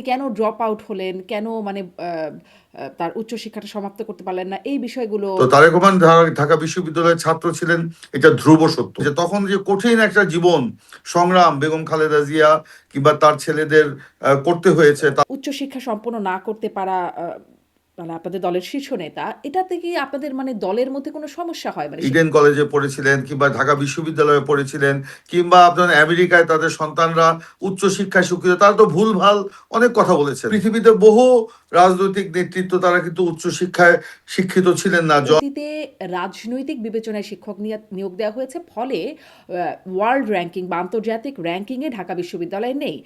কেন drop out হলেন, কেন মানে তার উচ্চশিক্ষাটা সমাপ্ত করতে পারলেন না, এই বিষয়গুলো। তো তারেক রহমান ঢাকা বিশ্ববিদ্যালয়ের ছাত্র ছিলেন, এটা ধ্রুব সত্য। যে তখন যে কঠিন একটা জীবন সংগ্রাম বেগম খালেদা জিয়া কিংবা তার ছেলেদের করতে হয়েছে, উচ্চশিক্ষা সম্পন্ন না করতে পারা মানে আপনাদের দলের শীর্ষ নেতা, এটা থেকে আপনাদের মানে দলের মধ্যে কোনো সমস্যা হয় মানে ইডেন কলেজে পড়েছিলেন কিংবা ঢাকা বিশ্ববিদ্যালয়ে পড়েছিলেন কিংবা আপনার আমেরিকায় তাদের সন্তানরা উচ্চশিক্ষায় শিক্ষিত, তারা তো ভুলভাল অনেক কথা বলেছেন। পৃথিবীতে বহু রাজনৈতিক নেতৃত্ব তারা কিন্তু উচ্চশিক্ষায় শিক্ষিত ছিলেন না। অতীতে রাজনৈতিক বিবেচনায় শিক্ষক নিয়োগ দেওয়া হয়েছে, ফলে ওয়ার্ল্ড র্যাঙ্কিং বা আন্তর্জাতিক র্যাঙ্কিংয়ে ঢাকা বিশ্ববিদ্যালয় নেই।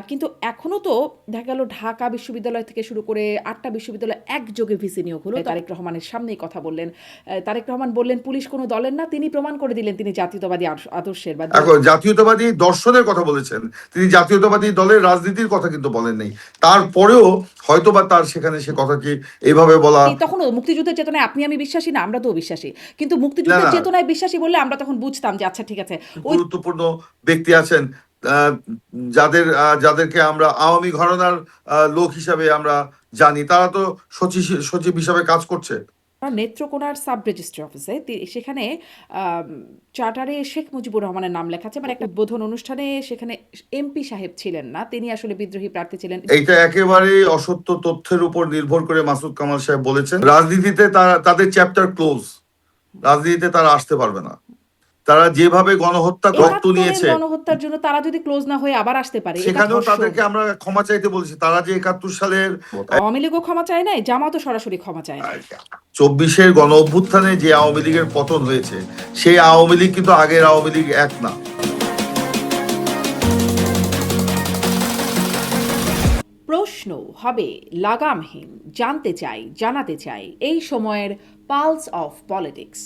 কিন্তু এখনও তো দেখা গেল ঢাকা বিশ্ববিদ্যালয় থেকে শুরু করে 8টা বিশ্ববিদ্যালয় একযোগে ভিসি নিয়োগ হলো। তারেক রহমানের সামনেই কথা বললেন। তারেক রহমান বললেন পুলিশ কোনো দলের না, তিনি প্রমাণ করে দিলেন তিনি জাতীয়তাবাদী আদর্শের বা জাতীয়তাবাদী দর্শনের কথা বলেছেন, তিনি জাতীয়তাবাদী দলের রাজনীতির কথা কিন্তু বলেন নাই। তারপরেও হয়তোবা তার সেখানে সে কথাটি এইভাবে বলা। তখনও মুক্তিযুদ্ধের চেতনায় আপনি আমি বিশ্বাসী না, আমরা তো বিশ্বাসী, কিন্তু মুক্তিযুদ্ধের চেতনায় বিশ্বাসী বললে আমরা তখন বুঝতাম যে আচ্ছা ঠিক আছে। গুরুত্বপূর্ণ ব্যক্তি আছেন যাদেরকে আমরা আওয়ামী ঘরানার লোক হিসাবে আমরা জানি, তারা তো সচিব হিসাবে কাজ করছে নেত্রকোনার সাব রেজিস্ট্রি অফিসে। সেখানে চার্টারে শেখ মুজিবুর রহমানের নাম লেখা আছে, মানে একটা উদ্বোধন অনুষ্ঠানে সেখানে এমপি সাহেব ছিলেন না, তিনি আসলে বিদ্রোহী প্রার্থী ছিলেন। এইটা একেবারে অসত্য তথ্যের উপর নির্ভর করে মাসুদ কামাল সাহেব বলেছেন। রাজনীতিতে তাদের চ্যাপ্টার ক্লোজ, রাজনীতিতে তারা আসতে পারবে না। তারা যেভাবে গণহত্যা রক্ত নিয়েছে, গণহত্যার জন্য তারা যদি ক্লোজ না হয়ে আবার আসতে পারে, সেখানেও তাদেরকে আমরা ক্ষমা চাইতে বলেছি। তারা যে 71 সালের আওয়ামী লীগও ক্ষমা চায় নাই, জামাতও সরাসরি ক্ষমা চায় না। 24-এর গণ অভ্যুত্থানে যে আওয়ামী লীগের পতন হয়েছে, সেই আওয়ামী লীগ কিন্তু আগের আওয়ামী লীগ এক না। প্রশ্ন হবে লাগামহীন, জানতে চাই, জানাতে চাই এই সময়ের পালস অফ পলিটিক্স।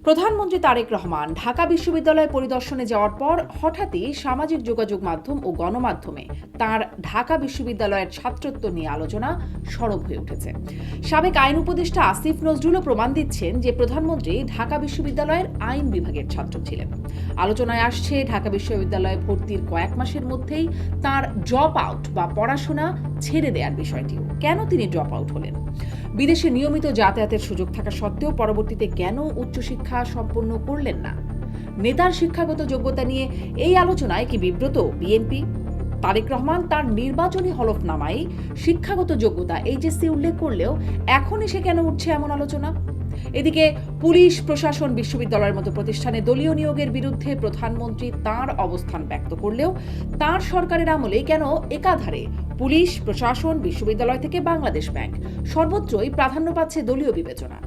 প্রধানমন্ত্রী তারেক রহমান ঢাকা বিশ্ববিদ্যালয় পরিদর্শনে যাওয়ার পর হঠাৎই সামাজিক যোগাযোগ মাধ্যম ও গণমাধ্যমে তার ঢাকা বিশ্ববিদ্যালয়ের ছাত্রত্ব নিয়ে আলোচনা সরব হয়ে উঠেছে। সাবেক আইন উপদেষ্টা আসিফ নজরুলও প্রমাণ দিচ্ছেন যে প্রধানমন্ত্রী ঢাকা বিশ্ববিদ্যালয়ের আইন বিভাগের ছাত্র ছিলেন। আলোচনায় আসছে ঢাকা বিশ্ববিদ্যালয়ে ভর্তির কয়েক মাসের মধ্যেই তার ড্রপ আউট বা পড়াশোনা ছেড়ে দেওয়ার বিষয়টিও। কেন তিনি ড্রপ আউট হলেন? বিদেশে নিয়মিত যাতায়াতের সুযোগ থাকা সত্ত্বেও পরবর্তীতে কেন উচ্চশিক্ষা সম্পন্ন করলেন না? নেতার শিক্ষাগত যোগ্যতা নিয়ে এই আলোচনায় কি বিব্রত বিএনপি? তারেক রহমান তার নির্বাচনী হলফনামায় শিক্ষাগত যোগ্যতা এইচএসসি উল্লেখ করলেও এখনই সে কেন উঠছে এমন আলোচনা? এদিকে পুলিশ প্রশাসন বিশ্ববিদ্যালয়ের মতো প্রতিষ্ঠানে দলীয় নিয়োগের বিরুদ্ধে প্রধানমন্ত্রী তার অবস্থান ব্যক্ত করলেও তার সরকারের আমলে কেন একাধারে পুলিশ প্রশাসন, বিশ্ববিদ্যালয় থেকে বাংলাদেশ ব্যাংক সর্বত্রই প্রাধান্য পাচ্ছে দলীয় বিবেচনা?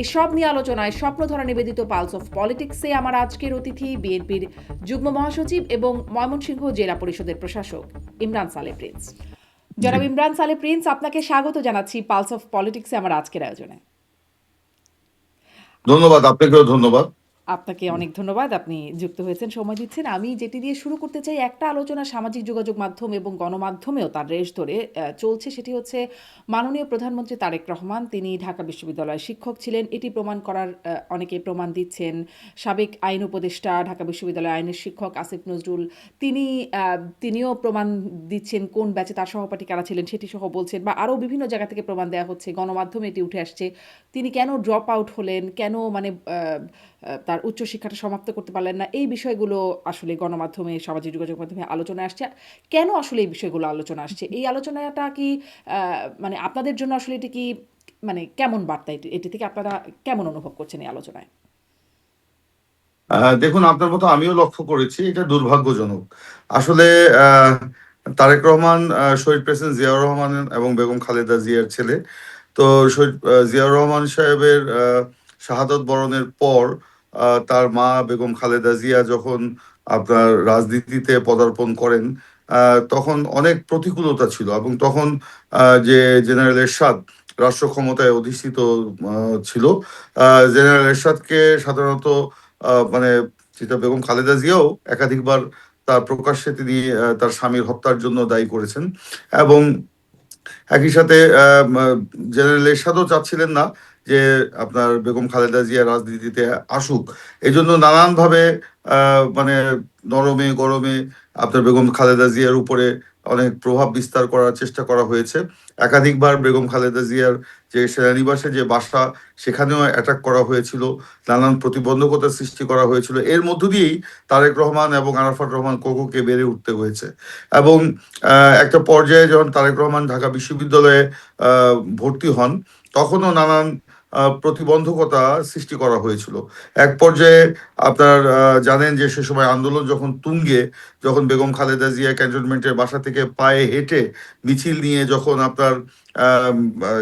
এসব নিয়ে আলোচনায় স্বপ্নধরা নিবেদিত পালস অফ পলিটিক্সে আমার আজকের অতিথি বিএনপির যুগ্ম মহাসচিব এবং ময়মনসিংহ জেলা পরিষদের প্রশাসক ইমরান সালে প্রিন্স। জনাব ইমরান সালে প্রিন্স, আপনাকে স্বাগত জানাচ্ছি পালস অফ পলিটিক্সে আমার আজকের আয়োজনে। ধন্যবাদ, আপনাকেও ধন্যবাদ। আপনাকে অনেক ধন্যবাদ, আপনি যুক্ত হয়েছেন, সময় দিচ্ছেন। আমি যেটি দিয়ে শুরু করতে চাই, একটা আলোচনা সামাজিক যোগাযোগ মাধ্যম এবং গণমাধ্যমেও তার রেশ ধরে চলছে, সেটি হচ্ছে মাননীয় প্রধানমন্ত্রী তারেক রহমান তিনি ঢাকা বিশ্ববিদ্যালয়ের শিক্ষক ছিলেন। এটি প্রমাণ করার অনেকে প্রমাণ দিচ্ছেন। সাবেক আইন উপদেষ্টা ঢাকা বিশ্ববিদ্যালয় আইনের শিক্ষক আসিফ নজরুল তিনিও প্রমাণ দিচ্ছেন, কোন ব্যাচে তার সহপাঠী কারা ছিলেন সেটি সহ বলছেন, বা আরও বিভিন্ন জায়গা থেকে প্রমাণ দেওয়া হচ্ছে, গণমাধ্যমে এটি উঠে আসছে। তিনি কেন ড্রপ আউট হলেন, কেন মানে তার উচ্চশিক্ষাটা সমাপ্ত করতে পারলেন না, এই বিষয়গুলো আসলে গণমাধ্যমে সামাজিক যোগাযোগ মাধ্যমে আলোচনা আসছে। কেন আসলে এই বিষয়গুলো আলোচনা আসছে? এই আলোচনাটা কি মানে আপনাদের জন্য আসলে এটি কি মানে কেমন বার্তা, এটি থেকে আপনারা কেমন অনুভব করছেন এই আলোচনায়? দেখুন, আপনার মতো আমিও লক্ষ্য করেছি, এটা দুর্ভাগ্যজনক আসলে। তারেক রহমান শহীদ প্রেসিডেন্ট জিয়াউর রহমান এবং বেগম খালেদা জিয়ার ছেলে। তো শহীদ জিয়াউর রহমান সাহেবের শাহাদত বরণের পর তার মা বেগম খালেদা জিয়া যখন আপনার রাজনীতিতে পদার্পণ করেন, তখন অনেক প্রতিকূলতা ছিল এবং তখন যে জেনারেল এরশাদ রাষ্ট্র ক্ষমতায় অধিষ্ঠিত ছিল, জেনারেল এরশাদকে সাধারণত মানে যেটা বেগম খালেদা জিয়াও একাধিকবার তার প্রকাশ্যে তিনি তার স্বামীর হত্যার জন্য দায়ী করেছেন এবং একই সাথে জেনারেল এরশাদও চাচ্ছিলেন না যে আপনার বেগম খালেদা জিয়া রাজনীতিতে আসুক। এই জন্য নানানভাবে মানে নরমে গরমে আপনার বেগম খালেদা জিয়ার উপরে অনেক প্রভাব বিস্তার করার চেষ্টা করা হয়েছে। একাধিকবার বেগম খালেদা জিয়ার যে সেনানিবাসে যে বাসা, সেখানেও অ্যাটাক করা হয়েছিল, নানান প্রতিবন্ধকতা সৃষ্টি করা হয়েছিল। এর মধ্য দিয়েই তারেক রহমান এবং আরাফাত রহমান কোকোকে বেড়ে উঠতে হয়েছে। এবং একটা পর্যায়ে যখন তারেক রহমান ঢাকা বিশ্ববিদ্যালয়ে ভর্তি হন, তখনও নানান প্রতিবন্ধকতা সৃষ্টি করা হয়েছিল। এক পর্যায়ে আপনার জানেন যে সে সময় আন্দোলন যখন তুঙ্গে, যখন বেগম খালেদা জিয়া ক্যান্টনমেন্টের বাসা থেকে পায়ে হেঁটে মিছিল নিয়ে যখন আপনার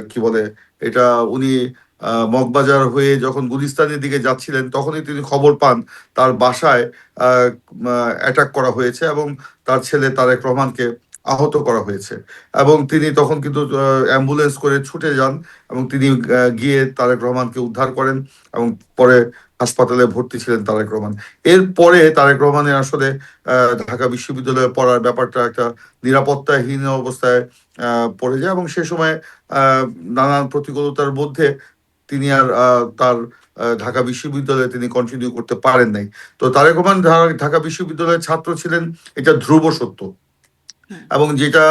কি বলে এটা, উনি মগবাজার হয়ে যখন গুলিস্তানের দিকে যাচ্ছিলেন, তখনই তিনি খবর পান তার বাসায় অ্যাটাক করা হয়েছে এবং তার ছেলে তারেক রহমানকে আহত করা হয়েছে। এবং তিনি তখন কিন্তু অ্যাম্বুলেন্স করে ছুটে যান এবং তিনি গিয়ে তারেক রহমানকে উদ্ধার করেন এবং পরে হাসপাতালে ভর্তি ছিলেন তারেক রহমান। এরপরে তারেক রহমানের আসলে ঢাকা বিশ্ববিদ্যালয়ে পড়ার ব্যাপারটা একটা নিরাপত্তাহীন অবস্থায় পড়ে যায় এবং সে সময় নানান প্রতিকূলতার মধ্যে তিনি আর তার ঢাকা বিশ্ববিদ্যালয়ে তিনি কন্টিনিউ করতে পারেন নাই। তো তারেক রহমান ঢাকা বিশ্ববিদ্যালয়ের ছাত্র ছিলেন, এটা ধ্রুব সত্য। হুম। এবং যেটা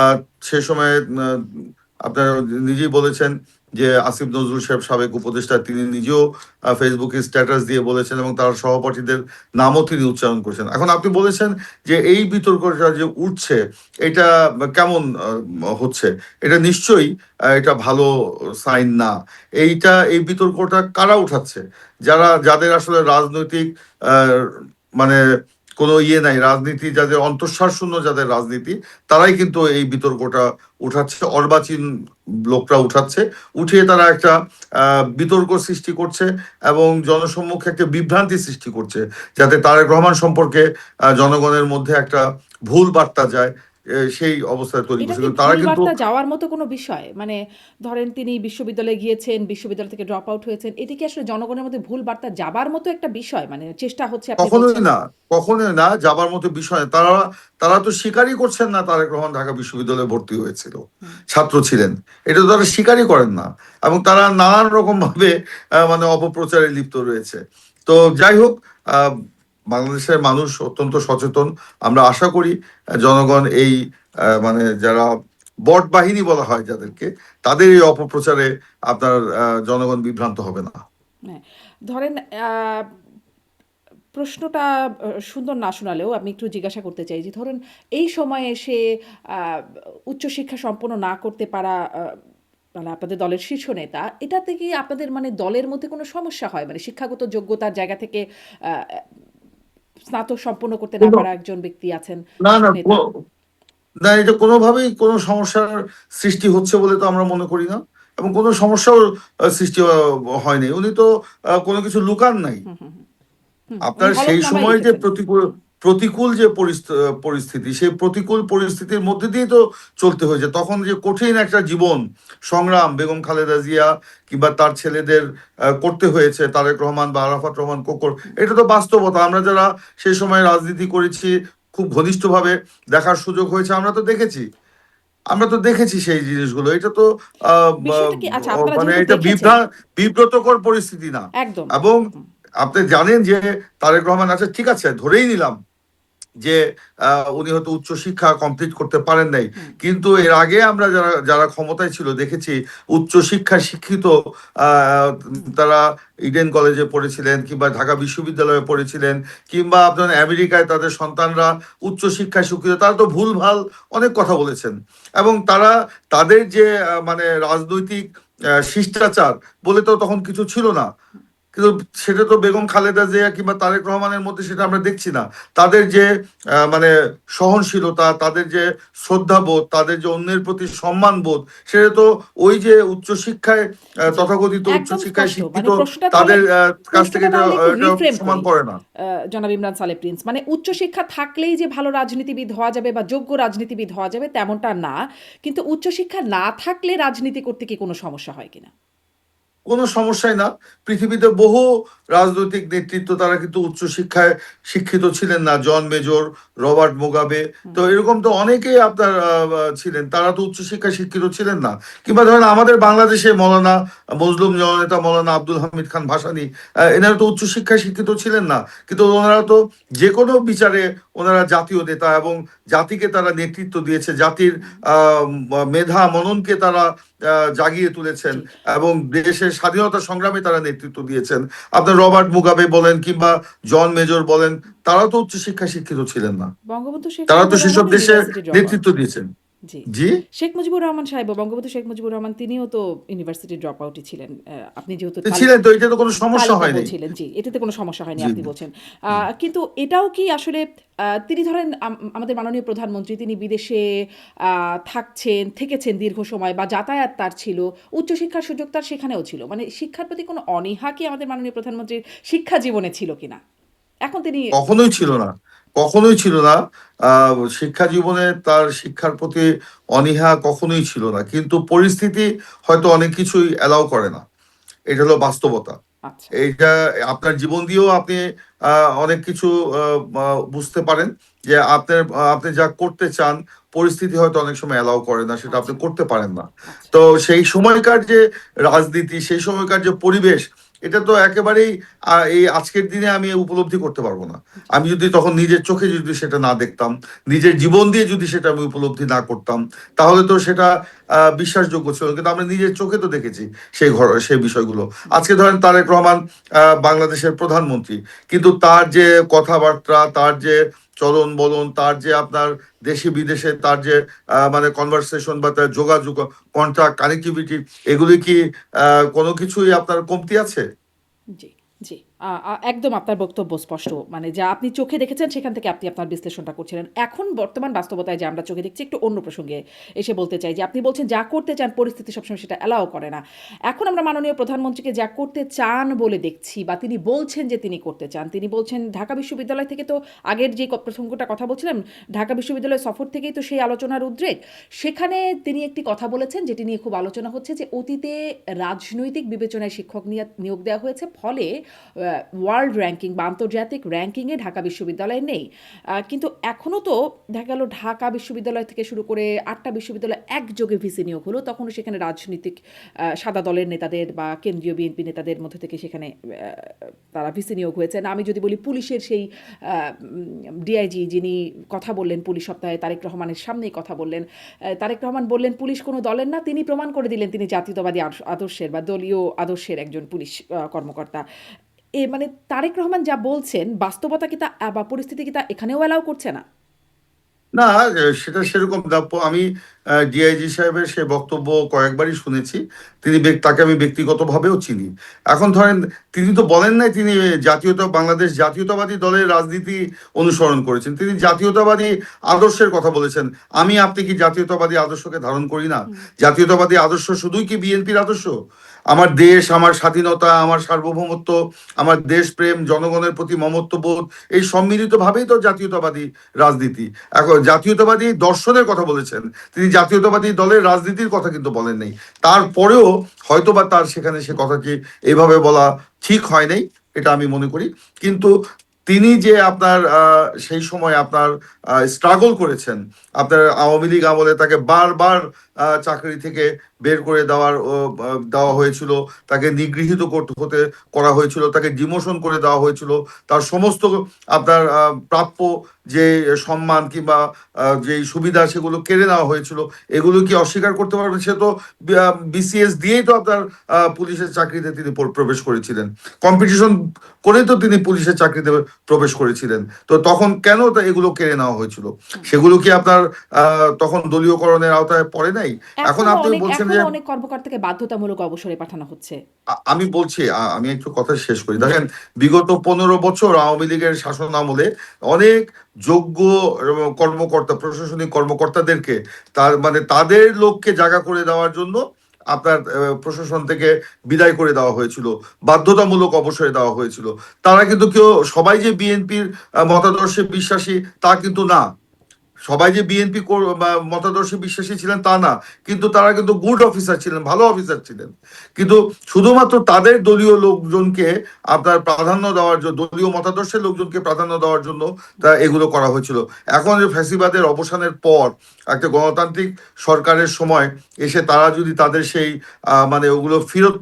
আহ, সে সময় আপনারা নিজেই বলেছেন যে আসিফ নজরুল সাহেব, সাবেক উপদেষ্টা, তিনি নিজেও ফেসবুকে স্ট্যাটাস দিয়ে বলেছেন এবং তার সহপাঠীদের নামও তিনি উচ্চারণ করেছেন। এখন আপনি বলেছেন যে এই বিতর্কটা যে উঠছে, এটা কেমন হচ্ছে, এটা নিশ্চয়ই এটা ভালো সাইন না। এই বিতর্কটা কারা উঠাচ্ছে? যাদের আসলে রাজনৈতিক আহ, মানে কোনো নাই, রাজনীতি যাদের অন্তঃসার শূন্য, যাদের রাজনীতি, তারাই কিন্তু এই বিতর্কটা উঠাচ্ছে, অর্বাচীন লোকরা উঠাচ্ছে। উঠিয়ে তারা একটা বিতর্ক সৃষ্টি করছে এবং জনসম্মুখে একটা বিভ্রান্তি সৃষ্টি করছে, যাতে তারেক রহমান সম্পর্কে জনগণের মধ্যে একটা ভুল বার্তা যায়, সেই অবস্থায় তৈরি এটা করছে। কি কিন্তু তারা ভুল কিন্তু বার্তা যাওয়ার মতো কোনো বিষয়? মানে ধরেন তিনি বিশ্ববিদ্যালয়ে গিয়েছেন, বিশ্ববিদ্যালয় থেকে ড্রপ আউট হয়েছেন। এটা কি আসলে জনগণের মধ্যে ভুল বার্তা যাবার মতো একটা বিষয়? মানে চেষ্টা হচ্ছে আপনি কখনোই বলছেন? না, কখনোই না যাবার মতো বিষয়। তারা তারা তো স্বীকারই করছেন না তারেক রহমান ঢাকা বিশ্ববিদ্যালয়ে ভর্তি হয়েছিল, হুম। ছাত্র ছিলেন। এটা তো তারা স্বীকারই করেন না এবং তারা নানান রকম ভাবে মানে অপপ্রচারে লিপ্ত রয়েছে। তো যাই হোক, আহ, বাংলাদেশের মানুষ অত্যন্ত সচেতন। আমরা আশা করি জনগণ এই মানে যারা বট বাহিনী বলা হয় যাদেরকে, তাদের এই অপপ্রচারে আপনার জনগণ বিভ্রান্ত হবে না। হ্যাঁ। ধরেন প্রশ্নটা সুন্দর না শোনালেও আমি একটু জিজ্ঞাসা করতে চাই যে ধরুন এই সময়ে এসে উচ্চশিক্ষা সম্পন্ন না করতে পারা মানে আপনাদের দলের শীর্ষ নেতা, এটাতে কি আপনাদের মানে দলের মধ্যে কোনো সমস্যা হয়? মানে শিক্ষাগত যোগ্যতার জায়গা থেকে আহ, স্নাতক সম্পন্ন করতে না পারা একজন ব্যক্তি আছেন না না নেতা। না, এটা কোনোভাবেই কোনো সমস্যার সৃষ্টি হচ্ছে বলে তো আমরা মনে করি না, এবং কোনো সমস্যাও সৃষ্টি হয়নি। উনি তো কোনো কিছু লুকান নাই। হুম, হুম, হুম। হুম, উনি আপনার সেই হলফনামায় সময় যে লিখেছেন। হুম, প্রতিকূল যে পরিস্থিতি, সেই প্রতিকূল পরিস্থিতির মধ্যে দিয়ে তো চলতে হয়েছে। তখন যে কঠিন একটা জীবন সংগ্রাম বেগম খালেদা জিয়া কিংবা তার ছেলেদের করতে হয়েছে, তারেক রহমান বা আরাফাত রহমান কোকর, হুম। এটা তো বাস্তবতা। আমরা যারা সেই সময় রাজনীতি করেছি, খুব ঘনিষ্ঠভাবে দেখার সুযোগ হয়েছে, আমরা তো দেখেছি সেই জিনিসগুলো। এটা তো বিষয়টা কি আচ্ছা আপনারা মানে যেহেতু এটা দেখেছেন। বিব্রতকর পরিস্থিতি না। একদম। এবং হুম, আপনি জানেন যে তারেক রহমান আছে, ঠিক আছে, ধরেই নিলাম যে উনি হয়তো উচ্চশিক্ষা কমপ্লিট করতে পারেন নাই, হুম, কিন্তু এর আগে আমরা যারা যারা ক্ষমতায় ছিল দেখেছি উচ্চশিক্ষায় শিক্ষিত হুম। তারা ইডেন কলেজে পড়েছিলেন কিংবা ঢাকা বিশ্ববিদ্যালয়ে পড়েছিলেন, কিংবা আপনার আমেরিকায় তাদের সন্তানরা উচ্চশিক্ষায় শিক্ষিত, তারা তো ভুলভাল অনেক কথা বলেছেন। এবং তারা তাদের যে মানে রাজনৈতিক শিষ্টাচার বলে তো তখন কিছু ছিল না। কিন্তু সেটা তো বেগম খালেদা জিয়া কিংবা তারেক রহমানের মধ্যে সেটা আমরা দেখছি না। তাদের যে মানে সহনশীলতা, তাদের যে শ্রদ্ধাবোধ, তাদের যে অন্যের প্রতি সম্মান বোধ, সেটা তো ওই যে উচ্চশিক্ষায় জি, তথাকথিত একদম উচ্চশিক্ষায় স্পষ্ট। শিক্ষিত মানে প্রশ্নটা তাহলে তাদের কাছ থেকে প্রশ্নটা এটা তাহলে একটু এটা রিফ্রেম সমান করি। পড়ে না। জনাব ইমরান সালেহ প্রিন্স, মানে উচ্চশিক্ষা থাকলেই যে ভালো রাজনীতিবিদ হওয়া যাবে বা যোগ্য রাজনীতিবিদ হওয়া যাবে তেমনটা না। কিন্তু উচ্চশিক্ষা না থাকলে রাজনীতি করতে কি কোনো সমস্যা হয় কিনা? কোনো সমস্যাই না। পৃথিবীতে বহু রাজনৈতিক নেতৃত্ব তারা কিন্তু উচ্চশিক্ষায় শিক্ষিত ছিলেন না। জন মেজর, রবার্ট মুগাবে, তো এরকম তো অনেকেই আপনার ছিলেন, তারা তো উচ্চশিক্ষায় শিক্ষিত ছিলেন না। কিংবা ধরেন আমাদের বাংলাদেশে মৌলানা মজলুম জননেতা মৌলানা আব্দুল হামিদ খান ভাসানী, এনারা তো উচ্চশিক্ষায় শিক্ষিত ছিলেন না, কিন্তু ওনারা তো যে কোনো বিচারে ওনারা জাতীয় নেতা, এবং জাতিকে তারা নেতৃত্ব দিয়েছে, জাতির আহ মেধা মননকে তারা জাগিয়ে তুলেছেন, জি। এবং দেশের স্বাধীনতা সংগ্রামে তারা নেতৃত্ব দিয়েছেন। আপনার রবার্ট মুগাবে বলেন কিংবা জন মেজর বলেন, তারা তো উচ্চশিক্ষায় শিক্ষিত ছিলেন না, বঙ্গবন্ধু শেখ তারা তো মুজিবুর সেসব রহমান দেশে ইউনিভার্সিটি ড্রপ আউট। নেতৃত্ব দিয়েছেন। জি। জি, শেখ মুজিবুর রহমান সাহেব, বঙ্গবন্ধু শেখ মুজিবুর রহমান তিনিও তো ইউনিভার্সিটি ড্রপ আউটই ছিলেন। আপনি যেহেতু ছিলেন তো, এটা তো কোনো সমস্যা তালিকা হয়নি। বলছিলেন, জি, এটাতে কোনো সমস্যা হয়নি জি, আপনি বলছেন। কিন্তু এটাও কি আসলে তিনি ধরেন আমাদের মাননীয় প্রধানমন্ত্রী, তিনি বিদেশে থেকেছেন দীর্ঘ সময়, বা যাতায়াত তার ছিল, উচ্চশিক্ষার সুযোগ তার সেখানেও ছিল, মানে শিক্ষার প্রতি কোনো অনীহা কি আমাদের মাননীয় প্রধানমন্ত্রীর শিক্ষা জীবনে ছিল কিনা? এখন তিনি কখনোই ছিল জি, না, কখনোই ছিল না। শিক্ষা জীবনে তার শিক্ষার প্রতি অনীহা কখনোই ছিল না, কিন্তু পরিস্থিতি হয়তো অনেক কিছুই অ্যালাউ করে না। এটা হলো বাস্তবতা। আচ্ছা, এইটা আপনার জীবন দিয়েও আপনি অনেক কিছু বুঝতে পারেন, যে আপনি যা করতে চান পরিস্থিতি হয়তো অনেক সময় অ্যালাউ করে না, সেটা আপনি আচ্ছা, করতে পারেন না। আচ্ছা, তো সেই সময়কার যে রাজনীতি, সেই সময়কার যে পরিবেশ, এটা তো একেবারেই এই আজকের দিনে আমি উপলব্ধি করতে পারবো না। জি, আমি যদি তখন নিজের চোখে যদি সেটা না দেখতাম, নিজের জীবন দিয়ে যদি সেটা আমি উপলব্ধি না করতাম, তাহলে তো সেটা বিশ্বাসযোগ্য ছিল। কিন্তু আমরা নিজের চোখে তো দেখেছি সেই বিষয়গুলো। আজকে ধরেন তারেক রহমান বাংলাদেশের প্রধানমন্ত্রী, কিন্তু তার যে কথাবার্তা, তার যে চলন বলন, তার যে আপনার দেশে বিদেশে তার যে মানে কনভারসেশন বা তার যোগাযোগ, কন্ট্যাক্ট, কানেক্টিভিটি, এগুলি কি কোনো কিছুই আপনার কমতি আছে? জি, জি। একদম আপনার বক্তব্য স্পষ্ট। মানে যা আপনি চোখে দেখেছেন সেখান থেকে আপনি আপনার বিশ্লেষণটা করছিলেন। এখন বর্তমান বাস্তবতায় যে আমরা চোখে দেখছি, একটু অন্য প্রসঙ্গে এসে বলতে চাই যে আপনি বলছেন যা করতে চান পরিস্থিতি সবসময় সেটা অ্যালাও করে না। এখন আমরা মাননীয় প্রধানমন্ত্রীকে যা করতে চান বলে দেখছি, বা তিনি বলছেন যে তিনি করতে চান। তিনি বলছেন ঢাকা বিশ্ববিদ্যালয় থেকে, তো আগের যে প্রসঙ্গটা কথা বলছিলাম, ঢাকা বিশ্ববিদ্যালয় সফর থেকেই তো সেই আলোচনার উদ্রেক। সেখানে তিনি একটি কথা বলেছেন যেটি নিয়ে খুব আলোচনা হচ্ছে, যে অতীতে রাজনৈতিক বিবেচনায় শিক্ষক নিয়োগ দেওয়া হয়েছে, ফলে ওয়ার্ল্ড র্যাঙ্কিং বা আন্তর্জাতিক র্যাঙ্কিংয়ে ঢাকা বিশ্ববিদ্যালয় নেই। কিন্তু এখনও তো দেখা গেল ঢাকা বিশ্ববিদ্যালয় থেকে শুরু করে ৮টা বিশ্ববিদ্যালয় একযোগে ভিসি নিয়োগ হলো, তখনও সেখানে রাজনৈতিক সাদা দলের নেতাদের বা কেন্দ্রীয় বিএনপি নেতাদের মধ্যে থেকে সেখানে তারা ভিসি নিয়োগ হয়েছেন। আমি যদি বলি পুলিশের সেই ডিআইজি যিনি কথা বললেন পুলিশ সপ্তাহে, তারেক রহমানের সামনেই কথা বললেন, তারেক রহমান বললেন পুলিশ কোনো দলের না, তিনি প্রমাণ করে দিলেন তিনি জাতীয়তাবাদী আদর্শের বা দলীয় আদর্শের একজন পুলিশ কর্মকর্তা। মানে তারেক রহমান যা বলছেন, বাস্তবতা কি তা বা পরিস্থিতি কি তা এখানেও অ্যালাউ করছে না? না, সেটা সেরকম আমি ডিআইজি সাহেবের সে বক্তব্য কয়েকবারই শুনেছি। তাকে আমি ব্যক্তিগতভাবেও চিনি। এখন ধরেন, তিনি তো বলেন নাই তিনি বাংলাদেশ জাতীয়তাবাদী দলের রাজনীতি অনুসরণ করেছেন, তিনি জাতীয়তাবাদী আদর্শের কথা বলেছেন। আপনি কি জাতীয়তাবাদী আদর্শকে ধারণ করি না? হুম, জাতীয়তাবাদী আদর্শ শুধুই কি বিএনপির আদর্শ? আমার দেশ, আমার স্বাধীনতা, আমার সার্বভৌমত্ব, আমার দেশপ্রেম, জনগণের প্রতি মমত্ববোধ, এই সম্মিলিত ভাবেই তো জাতীয়তাবাদী রাজনীতি। এখন জাতীয়তাবাদী দর্শনের কথা বলেছেন, তিনি জাতীয়তাবাদী দলের রাজনীতির কথা কিন্তু বলেন নাই। তারপরেও হয়তোবা তার সেখানে সে কথাটি এইভাবে বলা ঠিক হয় নাই, এটা আমি মনে করি। কিন্তু তিনি যে আপনার সেই সময় আপনার স্ট্রাগল করেছেন, আপনার আওয়ামী লীগ আমলে তাকে বারবার চাকরি থেকে বের করে দেওয়া হয়েছিল, তাকে নিগৃহীত করা হয়েছিল, তাকে ডিমোশন করে দেওয়া হয়েছিল, তার সমস্ত আপনার প্রাপ্য যে সম্মান কিংবা যে সুবিধা সেগুলো কেড়ে নেওয়া হয়েছিল। এগুলো কি অস্বীকার করতে পারবেন? সে তো বিসিএস দিয়েই তো আপনার পুলিশের চাকরিতে তিনি প্রবেশ করেছিলেন, কম্পিটিশন করেই তো তিনি পুলিশের চাকরিতে প্রবেশ করেছিলেন। তো তখন কেন এগুলো কেড়ে নেওয়া হয়েছিল? হুম। সেগুলো কি আপনার তখন দলীয়করণের আওতায় পড়ে নাই? এখন আপনি বলছেন যে এখনো অনেক কর্মকর্তাকে বাধ্যতামূলক অবসরে পাঠানো হচ্ছে। আমি বলছি, আমি একটু কথা শেষ করি। জি, দেখেন, বিগত 15 বছর আওয়ামী লীগের শাসন আমলে অনেক যোগ্য কর্মকর্তা, প্রশাসনিক কর্মকর্তাদেরকে তাদের লোককে জায়গা করে দেওয়ার জন্য আপনার প্রশাসন থেকে বিদায় করে দেওয়া হয়েছিল, বাধ্যতামূলক অবসরে দেওয়া হয়েছিল। তারা কিন্তু সবাই যে বিএনপির মতাদর্শে বিশ্বাসী তা কিন্তু না। সবাই যে বিএনপি মতাদর্শে বিশ্বাসী ছিলেন তা না, কিন্তু তারা কিন্তু গুড অফিসার ছিলেন, ভালো অফিসার ছিলেন। কিন্তু শুধুমাত্র তাদের দলীয় লোকজনকে আপনার প্রাধান্য দেওয়ার জন্য, দলীয় মতাদর্শের লোকজনকে প্রাধান্য দেওয়ার জন্য তা এগুলো করা হয়েছিল। এখন যে ফ্যাসিবাদের অবসানের পর একটা গণতান্ত্রিক সরকারের সময় এসে তারা যদি তাদের সেই মানে ওগুলো ফেরত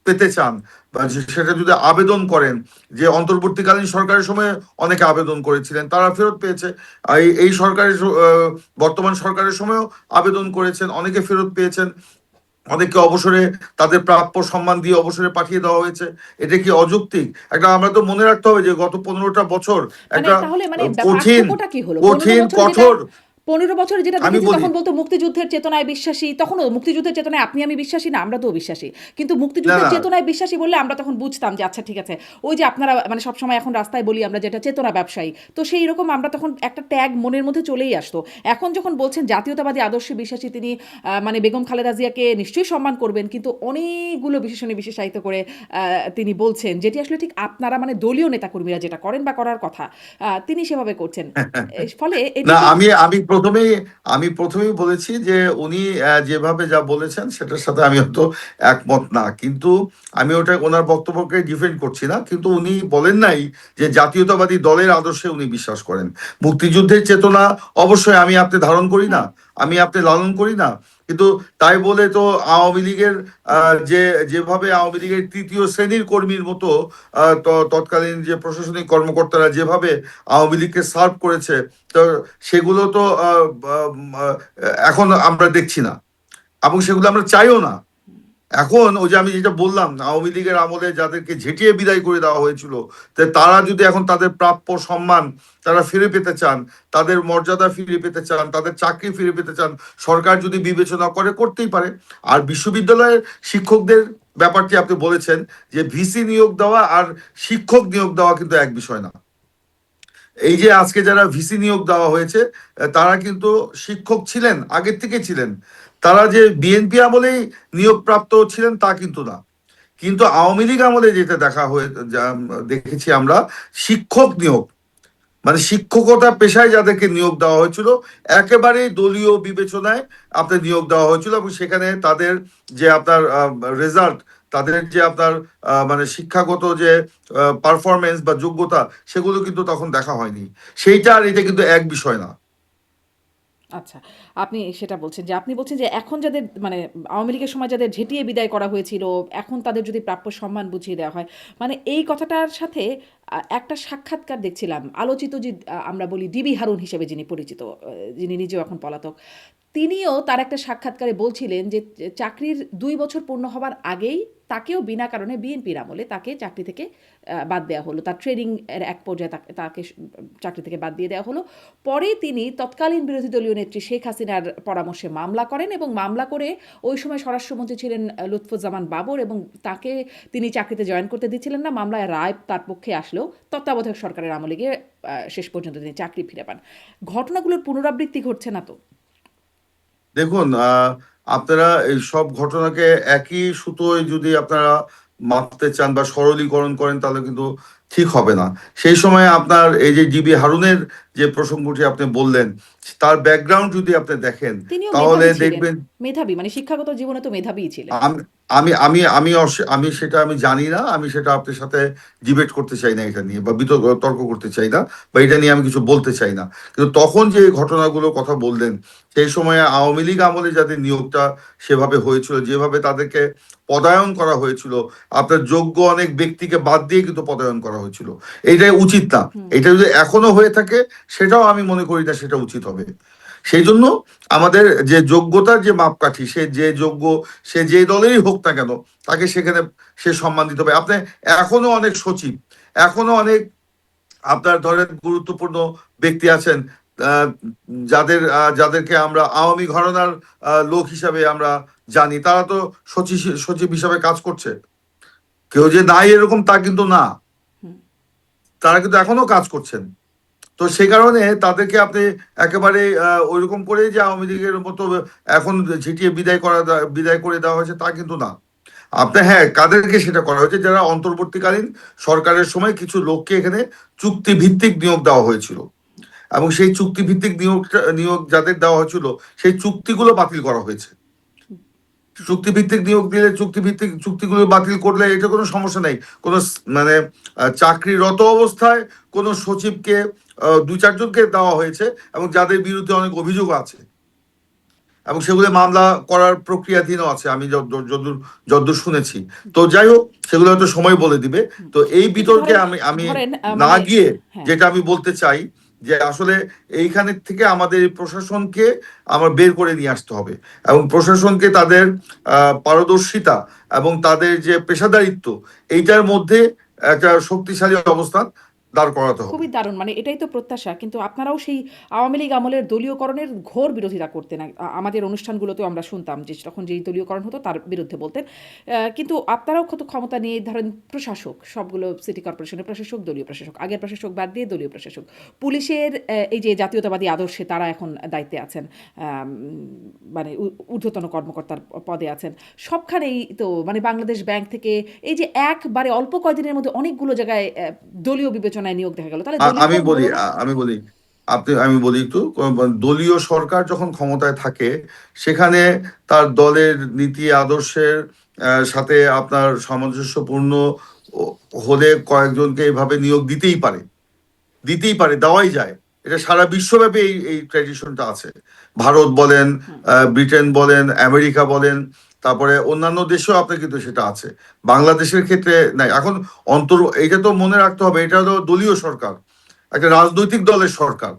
পেতে চান বা সেটা যদি আবেদন করেন, যে অন্তর্বর্তীকালীন সরকারের সময় অনেকে আবেদন করেছিলেন, তারা ফেরত পেয়েছে। এই সরকারের বর্তমান সরকারের সময়ও আবেদন করেছেন, অনেকে ফেরত পেয়েছেন। অনেককে অবসরে তাদের প্রাপ্য সম্মান দিয়ে অবসরে পাঠিয়ে দেওয়া হয়েছে। এটা কি অযৌক্তিক? একটা আমরা তো মনে রাখতে হবে যে গত 15টা বছর মানে একটা তাহলে মানে কঠিন পার্থক্যটা কি হলো? কঠিন কঠোর, 15 বছরে যেটা আমি দেখেছি বলি তখন বলতো মুক্তিযুদ্ধের চেতনায় বিশ্বাসী, তখনও মুক্তিযুদ্ধের চেতনায় আপনি আমি বিশ্বাসী না, আমরা তো বিশ্বাসী, কিন্তু না মুক্তিযুদ্ধের না চেতনায় বিশ্বাসী বললে আমরা তখন বুঝতাম যে আচ্ছা ঠিক আছে, ওই যে আপনারা মানে সবসময় এখন রাস্তায় বলি আমরা যেটা চেতনা ব্যবসায়ী, তো সেই রকম আমরা তখন একটা ট্যাগ মনের মধ্যে চলেই আসতো। এখন যখন বলছেন জাতীয়তাবাদী আদর্শে বিশ্বাসী তিনি, মানে বেগম খালেদা জিয়াকে নিশ্চয়ই সম্মান করবেন, কিন্তু অনেকগুলো বিশেষণে বিশেষায়িত করে তিনি বলছেন, যেটি আসলে ঠিক আপনারা মানে দলীয় নেতাকর্মীরা যেটা করেন বা করার কথা তিনি সেভাবে করছেন। ফলে এটি না, কি আমি প্রথমেই বলেছি যে উনি যেভাবে যা বলেছেন সেটার সাথে আমি হয়তো একমত না, কিন্তু আমি ওটা ওনার বক্তব্যকে ডিফেন্ড করছি না। কিন্তু উনি বলেন নাই যে জাতীয়তাবাদী দলের আদর্শে উনি বিশ্বাস করেন। মুক্তিযুদ্ধের চেতনা অবশ্যই আমি আপনি ধারণ করি না, হ্যাঁ, আমি আপনি লালন করি না, কিন্তু তাই বলে তো আওয়ামী লীগের যে যেভাবে আওয়ামী লীগের তৃতীয় শ্রেণীর কর্মীর মতো তৎকালীন যে প্রশাসনিক কর্মকর্তারা যেভাবে আওয়ামী লীগকে সার্ভ করেছে, তো সেগুলো তো এখন আমরা দেখছি না, এবং সেগুলো আমরা চাইও না। এখন ওই যে আমি যেটা বললাম, আওয়ামী লীগের আমলে যাদেরকে ঝেঁটিয়ে বিদায় করে দেওয়া হয়েছিল, তারা যদি এখন তাদের প্রাপ্য সম্মান তারা ফিরে পেতে চান, তাদের মর্যাদা ফিরে পেতে চান, তাদের চাকরি ফিরে পেতে চান, সরকার যদি বিবেচনা করে, করতেই পারে। আর বিশ্ববিদ্যালয়ের শিক্ষকদের ব্যাপারটি আপনি বলেছেন যে ভিসি নিয়োগ দেওয়া আর শিক্ষক নিয়োগ দেওয়া কিন্তু এক বিষয় না। এই যে আজকে যারা ভিসি নিয়োগ দেওয়া হয়েছে, তারা কিন্তু শিক্ষক ছিলেন, আগের থেকে ছিলেন। তারা যে বিএনপি আমলেই নিয়োগপ্রাপ্ত ছিলেন তা কিন্তু না। কিন্তু আওয়ামী লীগ আমলে যেটা দেখেছি আমরা, শিক্ষক নিয়োগ মানে শিক্ষকতা পেশায় যাদেরকে নিয়োগ দেওয়া হয়েছিল, একেবারেই দলীয় বিবেচনায় আপনার নিয়োগ দেওয়া হয়েছিল, এবং সেখানে তাদের যে আপনার রেজাল্ট, তাদের যে আপনার মানে শিক্ষাগত যে পারফরমেন্স বা যোগ্যতা, সেগুলো কিন্তু তখন দেখা হয়নি। সেইটা আর এটা কিন্তু এক বিষয় না। আচ্ছা, আপনি সেটা বলছেন যে আপনি বলছেন যে এখন যাদের মানে আওয়ামী লীগের সময় যাদের ঝেঁটিয়ে বিদায় করা হয়েছিল, এখন তাদের যদি প্রাপ্য সম্মান বুঝিয়ে দেওয়া হয়, মানে এই কথাটার সাথে একটা সাক্ষাৎকার দেখছিলাম আলোচিত যে আমরা বলি ডিবি হারুন হিসেবে যিনি পরিচিত, যিনি নিজেও এখন পলাতক, তিনিও তার একটা সাক্ষাৎকারে বলছিলেন যে চাকরির 2 বছর পূর্ণ হবার আগেই তাকেও বিনা কারণে বিএনপির আমলে তাকে চাকরি থেকে বাদ দেওয়া হলো, তার ট্রেনিং এর এক পর্যায়ে তাকে চাকরি থেকে বাদ দিয়ে দেওয়া হলো। পরে তিনি তৎকালীন বিরোধী দলীয় নেত্রী শেখ হাসিনার পরামর্শে মামলা করেন, এবং মামলা করে ওই সময় স্বরাষ্ট্রমন্ত্রী ছিলেন লুৎফুজ্জামান বাবর, এবং তাকে তিনি চাকরিতে জয়েন করতে দিচ্ছিলেন না। মামলায় রায় তার পক্ষে আসলেও তত্ত্বাবধায়ক সরকারের আমলে গিয়ে শেষ পর্যন্ত তিনি চাকরি ফিরে পান। ঘটনাগুলোর পুনরাবৃত্তি ঘটছে না তো? দেখুন, আপনারা এই সব ঘটনাকে একই সুতোয় যদি আপনারা মাপতে চান বা সরলীকরণ করেন, তাহলে কিন্তু ঠিক হবে না। সেই সময় আপনার এই যে ডিবি হারুনের যে প্রসঙ্গটি আপনি বললেন, তার ব্যাকগ্রাউন্ড যদি আপনি দেখেন, তিনিও তাহলে মেধাবী ছিলেন, দেখবেন মেধাবী মানে শিক্ষাগত জীবনে তো মেধাবীই ছিলেন। আমি আমি আমি আমি আমি সেটা আমি জানি না, আমি সেটা আপনার সাথে ডিবেট করতে চাই না এটা নিয়ে, বা তর্ক করতে চাই না, বা এটা নিয়ে আমি কিছু বলতে চাই না। কিন্তু তখন যে ঘটনাগুলোর কথা বললেন, সেই সময়ে আওয়ামী লীগ আমলে যাদের নিয়োগটা সেভাবে হয়েছিল, যেভাবে তাদেরকে পদায়ন করা হয়েছিল, আপনার যোগ্য অনেক ব্যক্তিকে বাদ দিয়ে কিন্তু পদায়ন করা হয়েছিল, এইটাই উচিত না। হুম। এটা যদি এখনো হয়ে থাকে, সেটাও আমি মনে করি না সেটা উচিত হবে। সেই জন্য আমাদের যে যোগ্যতার যে মাপকাঠি, সে যে যোগ্য, সে যে দলেরই হোক না কেন, তাকে সেখানে সে সম্মান দিতে হবে। আপনি এখনো অনেক সচিব, এখনো অনেক আপনার ধরেন গুরুত্বপূর্ণ ব্যক্তি আছেন, আহ, যাদেরকে আমরা আওয়ামী ঘরানার লোক হিসাবে আমরা জানি, তারা তো সচিব সচিব হিসাবে কাজ করছে। কেউ যে নাই এরকম তা কিন্তু না, হুম। তারা কিন্তু এখনো কাজ করছেন। তো সেই কারণে তাদেরকে আপনি একেবারে ওইরকম করে যে আওয়ামী লীগের মতো এখন ঝিটিয়ে বিদায় করে দেওয়া হয়েছে তা কিন্তু না। আপনার হ্যাঁ, কাদেরকে সেটা করা হয়েছে, যারা অন্তর্বর্তীকালীন সরকারের সময় কিছু লোককে এখানে চুক্তি ভিত্তিক নিয়োগ দেওয়া হয়েছিল, এবং সেই চুক্তিভিত্তিক নিয়োগ যাদের দেওয়া হয়েছিল সেই চুক্তিগুলো বাতিল করা হয়েছে। জি। চুক্তিভিত্তিক নিয়োগ দিলে চুক্তিগুলো বাতিল করলে এটা কোনো সমস্যা নেই। কোনো মানে চাকরিরত অবস্থায় কোনো সচিবকে 2-4 জনকে দেওয়া হয়েছে এবং যাদের বিরুদ্ধে অনেক অভিযোগ আছে এবং সেগুলো মামলা করার প্রক্রিয়াধীনও আছে, আমি যতদূর শুনেছি। তো যাই হোক, সেগুলো হয়তো সময় বলে দিবে। তো এই কিন্তু বিতর্কে ধরেন আমি ধরেন না মানে গিয়ে হ্যাঁ, যেটা আমি বলতে চাই যে আসলে এইখানে থেকে আমাদের এই প্রশাসনকে আমার বের করে নিয়ে আসতে হবে এবং প্রশাসনকে তাদের পারদর্শিতা এবং তাদের যে পেশাদারিত্ব এইটার মধ্যে একটা শক্তিশালী অবস্থান দাঁড় করাতে হবে। খুবই দারুণ। মানে এটাই তো প্রত্যাশা। কিন্তু আপনারাও সেই আওয়ামী লীগ আমলের দলীয়করণের ঘোর বিরোধিতা করতেন। আমাদের অনুষ্ঠানগুলোতেও আমরা শুনতাম যে তখন যেই দলীয়করণ হতো তার বিরুদ্ধে বলতেন। কিন্তু আপনারাও কত ক্ষমতা নিয়ে ধরেন প্রশাসক, সবগুলো সিটি কর্পোরেশনের প্রশাসক, দলীয় প্রশাসক। আগের প্রশাসক বাদ দিয়ে দলীয় প্রশাসক। পুলিশের এই যে জাতীয়তাবাদী আদর্শে তারা এখন দায়িত্বে আছেন। মানে ঊর্ধ্বতন কর্মকর্তার পদে আছেন। সবখানেই তো মানে বাংলাদেশ ব্যাংক থেকে এই যে একবারে অল্প কয়দিনের মধ্যে অনেকগুলো জায়গায় দলীয় বিবেচনায় নিয়োগ দেখা গেল। তাহলে আমি দলীয়করণ বলি হলো না? আমি বলি আমি বলি একটু, দলীয় সরকার যখন ক্ষমতায় থাকে সেখানে তার দলের নীতি আদর্শের সাথে আপনার সামঞ্জস্যপূর্ণ হলে কয়েকজনকে এভাবে নিয়োগ দিতেই পারে, দেওয়াই যায়। এটা সারা বিশ্বব্যাপী এই ট্র্যাডিশনটা আছে। ভারত বলেন, হুম। ব্রিটেন বলেন, আমেরিকা বলেন, তারপরে অন্যান্য দেশেও আপনার কিন্তু সেটা আছে। বাংলাদেশের ক্ষেত্রে নাই। এখন এইটা তো মনে রাখতে হবে, এটা হলো দলীয় সরকার, একটা রাজনৈতিক দলের সরকার।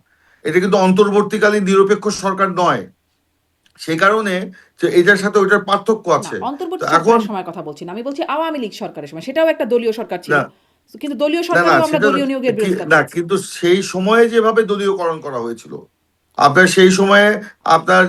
এটা কিন্তু অন্তর্বর্তীকালীন নিরপেক্ষ সরকার নয়। সেই কারণে যে এটার সাথে ওইটার পার্থক্য না, আছে। তো অন্তর্বর্তী এখন সরকারের সময় কথা বলছি না। আমি বলছি আওয়ামী লীগ সরকারের সময়। সেটাও একটা দলীয় সরকার ছিল। না, কিন্তু দলীয় না, সরকারেও আমরা সেটা দলীয় নিয়োগের বিরোধিতা না, করেছি। কিন্তু সেই সময়ে যেভাবে দলীয়করণ করা হয়েছিল, আপনার সেই সময়ে আপনার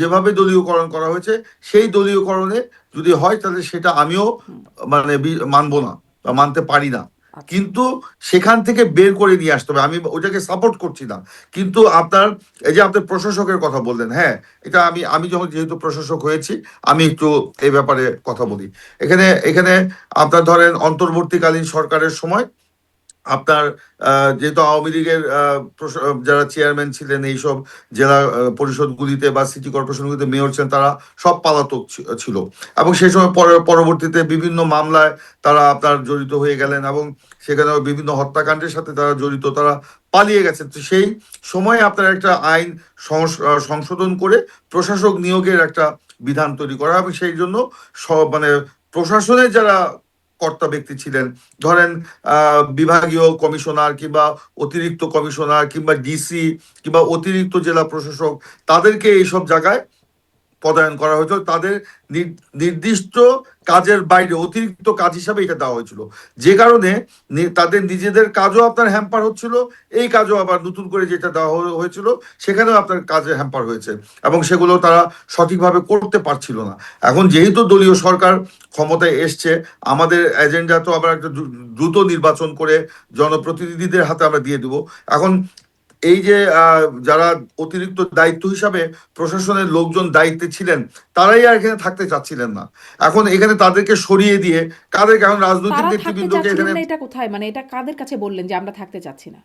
যেভাবে দলীয়করণ করা হয়েছে সেই দলীয়করণে যদি হয় তাহলে সেটা আমিও হুম। মানে মানবো না বা জি। মানতে পারি না। আচ্ছা। কিন্তু সেখান থেকে বের করে নিয়ে আসতে হবে, আমি ওটাকে সাপোর্ট করছি না। কিন্তু আপনার এই যে আপনার প্রশাসকের কথা বললেন, হ্যাঁ, এটা আমি যখন যেহেতু প্রশাসক হয়েছি আমি একটু এই ব্যাপারে কথা হুম। বলি। এখানে এখানে আপনার ধরেন অন্তর্বর্তীকালীন সরকারের সময় আপনার যেহেতু আওয়ামী লীগের যারা চেয়ারম্যান ছিলেন এইসব জেলা পরিষদগুলিতে বা সিটি কর্পোরেশনগুলিতে মেয়র ছিলেন, তারা সব পলাতক ছিল এবং সেই সময় পরবর্তীতে বিভিন্ন মামলায় তারা আপনার জড়িত হয়ে গেলেন এবং সেখানে বিভিন্ন হত্যাকাণ্ডের সাথে তারা জড়িত, তারা পালিয়ে গেছেন। তো সেই সময় আপনার একটা আইন সংশোধন করে প্রশাসক নিয়োগের একটা বিধান তৈরি করা এবং সেই জন্য সব মানে প্রশাসনের যারা কর্তা ব্যক্তি ছিলেন, ধরেন বিভাগীয় কমিশনার কিংবা অতিরিক্ত কমিশনার কিংবা ডিসি কিংবা অতিরিক্ত জেলা প্রশাসক, তাদেরকে এইসব জায়গায় পদায়ন করা হয়েছিল। তাদের নির্দিষ্ট কাজের বাইরে অতিরিক্ত কাজ হিসাবে এটা দেওয়া হয়েছিল, যে কারণে তাদের নিজেদের কাজও আপনার হ্যাম্পার হচ্ছিল, এই কাজও আবার নতুন করে যেটা দেওয়া হয়েছিল সেখানেও আপনার কাজে হ্যাম্পার হয়েছে এবং সেগুলো তারা সঠিকভাবে করতে পারছিল না। এখন যেহেতু দলীয় সরকার ক্ষমতায় এসছে, আমাদের এজেন্ডা তো আবার একটা দ্রুত নির্বাচন করে জনপ্রতিনিধিদের হাতে আমরা দিয়ে দিব। এখন এই যে যারা অতিরিক্ত দায়িত্ব হিসাবে প্রশাসনের লোকজন দায়িত্বে ছিলেন, তারাই আর এখানে থাকতে চাচ্ছিলেন না। এখন এখানে তাদেরকে সরিয়ে দিয়ে কাদেরকে, এখন রাজনৈতিক তারা থাকতে নেতৃবৃন্দকে চাচ্ছিলেন এখানে না এটা কোথায়? মানে এটা কাদের কাছে বললেন যে আমরা থাকতে চাচ্ছি না?